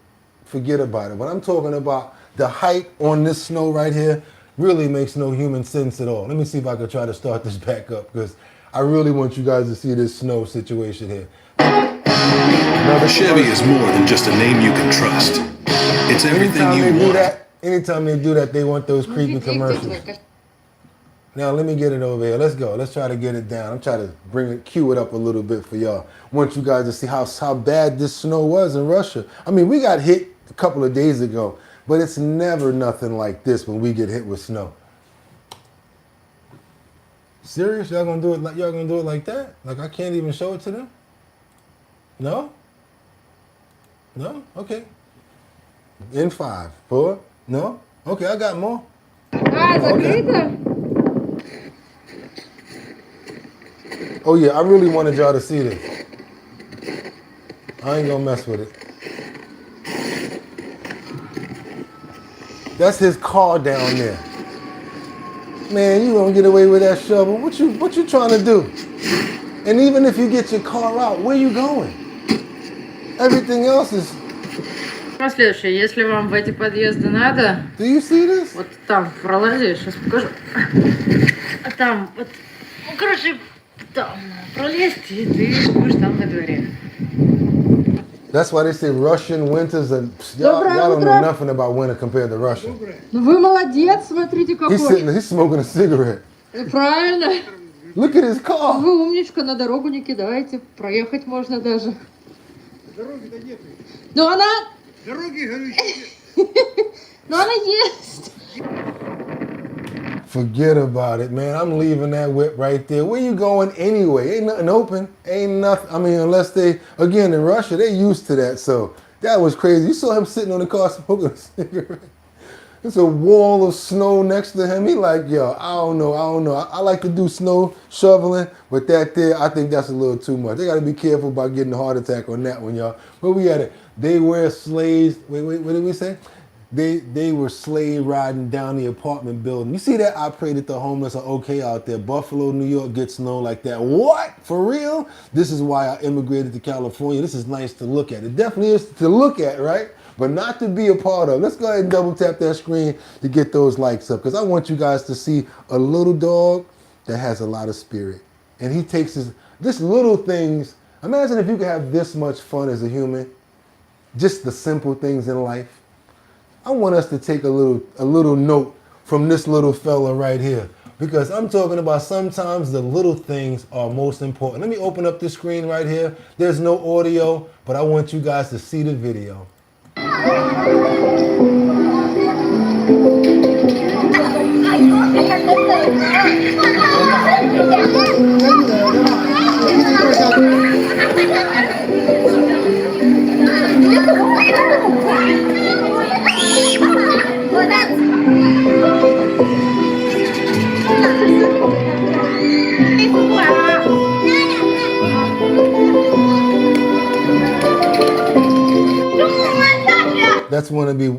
forget about it. When I'm talking about the height on this snow right here really makes no human sense at all. Let me see if I can try to start this back up because I really want you guys to see this snow situation here. Chevy is more than just a name you can trust. It's everything you want. Anytime they do that, they want those creepy commercials. Now let me get it over here. Let's go. Let's try to get it down. I'm trying to bring it, cue it up a little bit for y'all. Want you guys to see how bad this snow was in Russia. I mean, we got hit a couple of days ago, But it's never nothing like this when we get hit with snow. Serious? Y'all gonna do it like that? Like I can't even show it to them? No? No? Okay. In 5, 4, no? Okay, I got more. Okay. Oh yeah, I really wanted y'all to see this. I ain't gonna mess with it. That's his car down there. Man, you don't get away with that shovel. What you trying to do? And even if you get your car out, where you going? Everything else is... Следующее, если вам в эти подъезды надо, Do you see this? Вот там пролази, сейчас покажу. Там, вот, ну, короче, там пролезть, и ты будешь там на дворе. That's why they say Russian winters are... Y'all don't know nothing about winter compared to Russia. Ну вы молодец, смотрите какой. He's smoking a cigarette. Правильно. Look at his car. Вы умничка, на дорогу не кидайте, проехать можно даже. Дороги-то нет. Ну она... Дороги, говорю, Ну она есть. Forget about it, man. I'm leaving that whip right there. Where you going anyway? Ain't nothing open. Ain't nothing. I mean, unless they, again, in Russia, they used to that. So that was crazy. You saw him sitting on the car smoking a cigarette. There's a wall of snow next to him. He like, yo, I don't know. I like to do snow shoveling, but that there, I think that's a little too much. They got to be careful about getting a heart attack on that one, y'all. Where we at it? They were slaves. Wait, what did we say? They were slave riding down the apartment building. You see that? I pray that the homeless are okay out there. Buffalo, New York gets snow like that. What? For real? This is why I immigrated to California. This is nice to look at. It definitely is to look at, right? But not to be a part of. Let's go ahead and double tap that screen to get those likes up, because I want you guys to see a little dog that has a lot of spirit. And he takes this little things. Imagine if you could have this much fun as a human, just the simple things in life. I want us to take a little note from this little fella right here, because I'm talking about sometimes the little things are most important. Let me open up this screen right here. There's no audio, but I want you guys to see the video.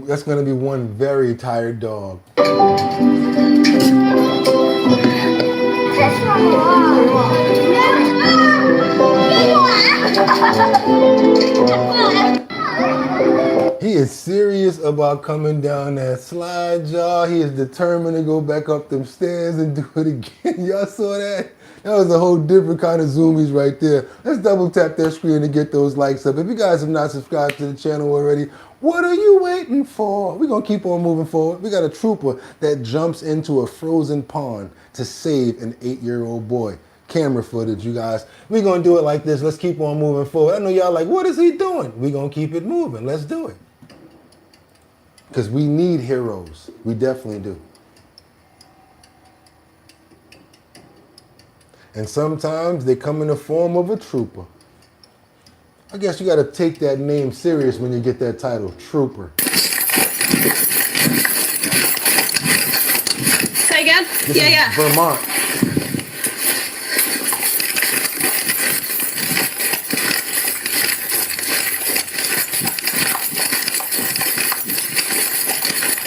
That's gonna be one very tired dog. He is serious about coming down that slide, y'all. He is determined to go back up them stairs and do it again. Y'all saw that? That was a whole different kind of zoomies right there. Let's double tap that screen to get those likes up. If you guys have not subscribed to the channel already, what are you waiting for? We're gonna keep on moving forward. We got a trooper that jumps into a frozen pond to save an 8-year-old boy. Camera footage, you guys. We're gonna do it like this. Let's keep on moving forward. I know y'all like, what is he doing? We're gonna keep it moving. Let's do it. Because we need heroes. We definitely do. And sometimes they come in the form of a trooper. I guess you got to take that name serious when you get that title, trooper. Say again? This is Vermont.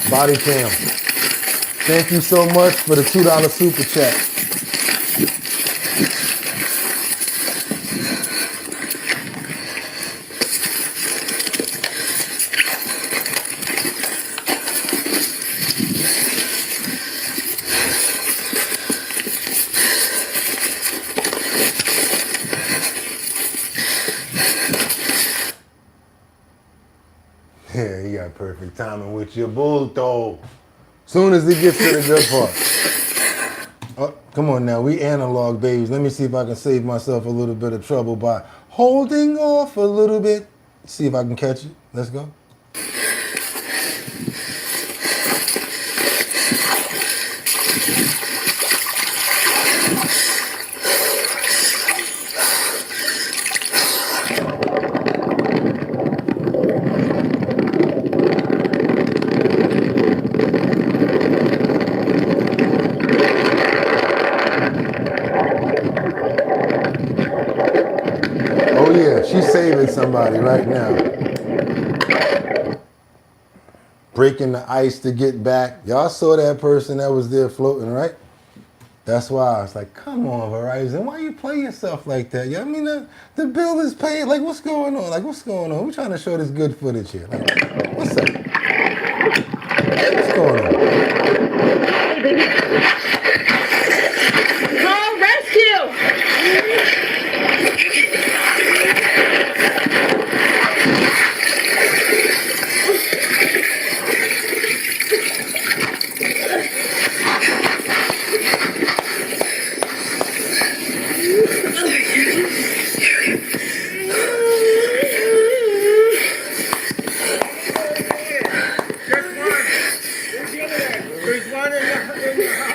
Body cam. Thank you so much for the $2 super chat. Yeah, you got perfect timing with your bulldog. Soon as it gets to the good part. Oh, come on now, we analog babies. Let me see if I can save myself a little bit of trouble by holding off a little bit. See if I can catch it. Let's go. Oh yeah, she's saving somebody right now. Breaking the ice to get back. Y'all saw that person that was there floating, right? That's why I was like, come on, Verizon, why you play yourself like that? Yeah, I mean, the bill is paid. Like, what's going on? Like, what's going on? We're trying to show this good footage here. Like, what's up? What's going on? Call rescue!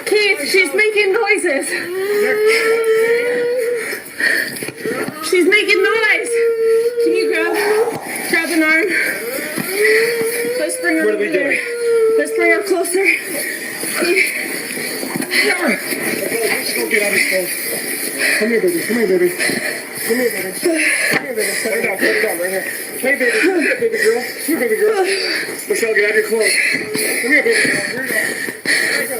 Keith, she's making noises. She's making noise. Can you grab an arm? Let's bring her over there. Let's bring her closer. Let's go get out of his phone. Come here, baby. Come here, baby. Come here, baby. Come here, baby. Set her down right here. Hey, baby. Come here, baby girl. Come here, baby girl. Michelle, get out of your clothes. Come here, baby girl. Here you go.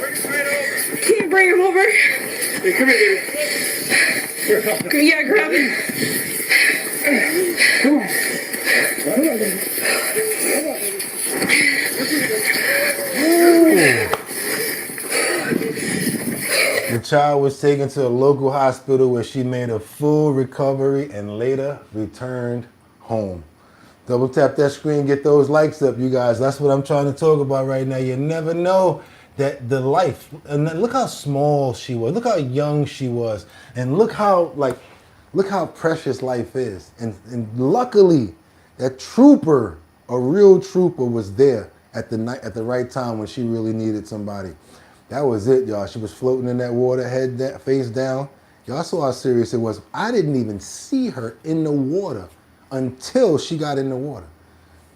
Can you bring him over? Hey, come here, baby. Yeah, grab him. Come on. Come on, baby. The child was taken to a local hospital where she made a full recovery and later returned home. Double tap that screen, get those likes up, you guys. That's what I'm trying to talk about right now. You never know that the life, and look how small she was, look how young she was, and look how precious life is. And luckily, that trooper, a real trooper, was there at the right time when she really needed somebody. That was it, y'all. She was floating in that water, face down. Y'all saw how serious it was. I didn't even see her in the water until she got in the water.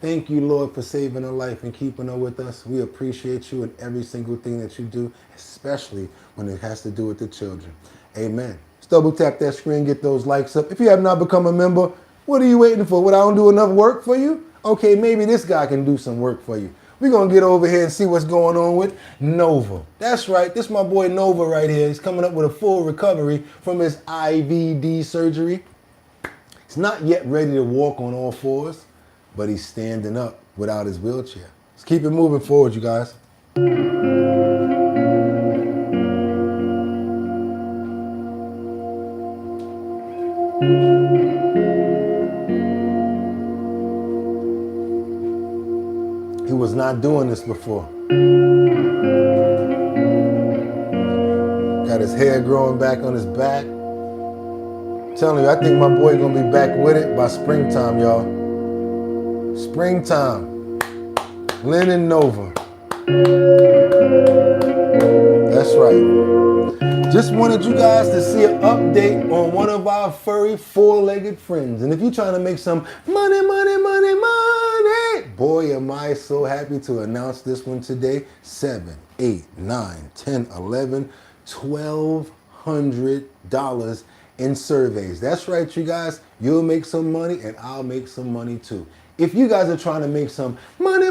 Thank you, Lord, for saving her life and keeping her with us. We appreciate you in every single thing that you do, especially when it has to do with the children. Amen. Just double tap that screen, get those likes up. If you have not become a member, what are you waiting for? What, I don't do enough work for you? Okay, maybe this guy can do some work for you. We're going to get over here and see what's going on with Nova. That's right. This is my boy Nova right here. He's coming up with a full recovery from his IVD surgery. He's not yet ready to walk on all fours, but he's standing up without his wheelchair. Let's keep it moving forward, you guys. He was not doing this before. Got his hair growing back on his back. I'm telling you, I think my boy gonna be back with it by springtime, y'all. Springtime. Lynn and Nova. That's right. Just wanted you guys to see an update on one of our furry four-legged friends. And if you're trying to make some money, boy, am I so happy to announce this one today. 7, 8, 9, 10, 11, $1,200 in surveys. That's right, you guys. You'll make some money and I'll make some money too. If you guys are trying to make some money,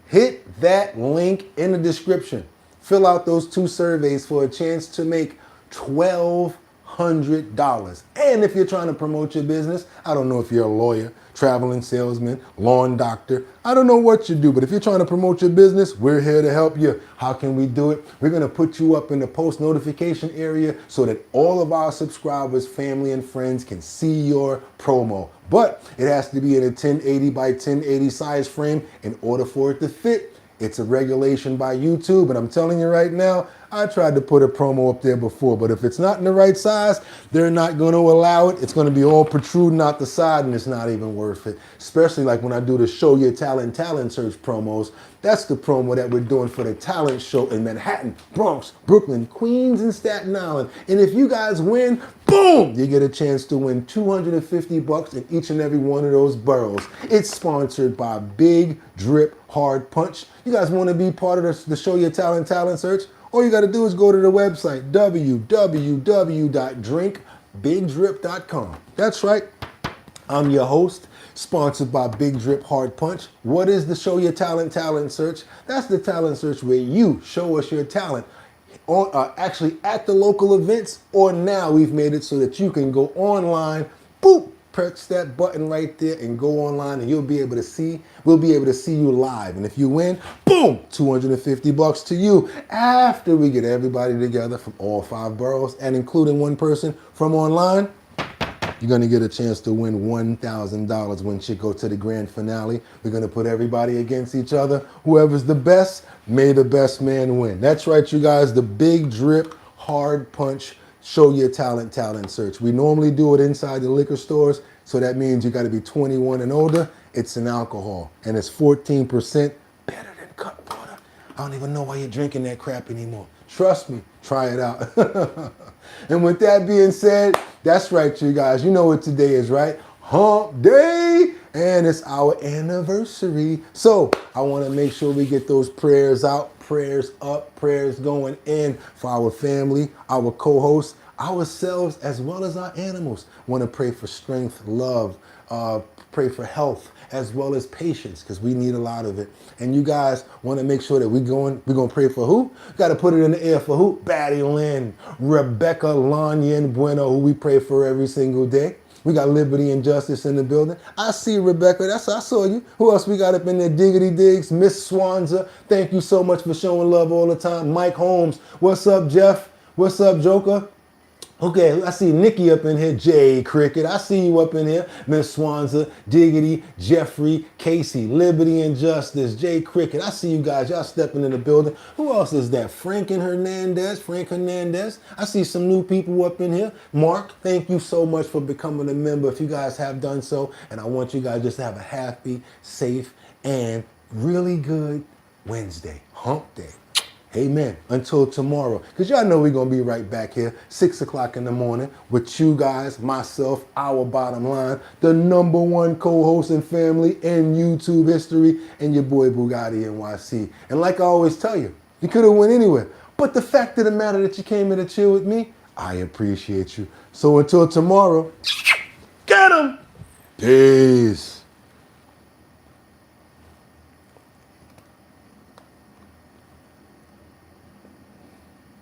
hit that link in the description. Fill out those 2 surveys for a chance to make $1,200. And if you're trying to promote your business, I don't know if you're a lawyer, traveling salesman, lawn doctor, I don't know what you do, but if you're trying to promote your business, we're here to help you. How can we do it? We're going to put you up in the post notification area so that all of our subscribers, family, and friends can see your promo. But it has to be in a 1080 by 1080 size frame in order for it to fit It's a regulation by YouTube, and I'm telling you right now, I tried to put a promo up there before, but if it's not in the right size, they're not going to allow it. It's going to be all protruding out the side, and it's not even worth it. Especially like when I do the Show Your Talent search promos. That's the promo that we're doing for the talent show in Manhattan, Bronx, Brooklyn, Queens, and Staten Island. And if you guys win, boom, you get a chance to win $250 in each and every one of those boroughs. It's sponsored by Big Drip Hard Punch. You guys want to be part of the Show Your Talent search? All you got to do is go to the website, www.drinkbigdrip.com. That's right. I'm your host, sponsored by Big Drip Hard Punch. What is the Show Your Talent search? That's the talent search where you show us your talent. Actually at the local events, or now we've made it so that you can go online, boop, press that button right there and go online, and we'll be able to see you live. And if you win, boom, $250 to you after we get everybody together from all 5 boroughs and including one person from online. You're going to get a chance to win $1,000 when you go to the grand finale. We're going to put everybody against each other. Whoever's the best, may the best man win. That's right, you guys, the Big Drip Hard Punch Show Your Talent search. We normally do it inside the liquor stores, so that means you got to be 21 and older. It's an alcohol, and it's 14% better than cup water. I don't even know why you're drinking that crap anymore. Trust me, try it out. And with that being said, that's right, you guys. You know what today is, right? Hump Day, and it's our anniversary. So I want to make sure we get those prayers out, prayers up, prayers going in for our family, our co-hosts, ourselves, as well as our animals. Want to pray for strength, love, pray for health, as well as patience, because we need a lot of it. And you guys want to make sure that we're going to pray for who? Got to put it in the air for who? Batty Lynn, Rebecca Lanyan Bueno, who we pray for every single day. We got Liberty and Justice in the building. I see Rebecca. I saw you. Who else we got up in there? Diggity Diggs, Miss Swanza. Thank you so much for showing love all the time. Mike Holmes. What's up, Jeff? What's up, Joker? Okay, I see Nikki up in here, Jay Cricket. I see you up in here, Miss Swanza, Diggity, Jeffrey, Casey, Liberty and Justice, Jay Cricket. I see you guys, y'all stepping in the building. Who else is that? Frank Hernandez. I see some new people up in here. Mark, thank you so much for becoming a member, if you guys have done so. And I want you guys just to have a happy, safe, and really good Wednesday, hump day. Amen. Until tomorrow. Because y'all know we're going to be right back here, 6 o'clock in the morning, with you guys, myself, our bottom line, the #1 co-host and family in YouTube history, and your boy BOOGOTTINYC. And like I always tell you, you could have went anywhere. But the fact of the matter that you came in to chill with me, I appreciate you. So until tomorrow, get 'em. Peace.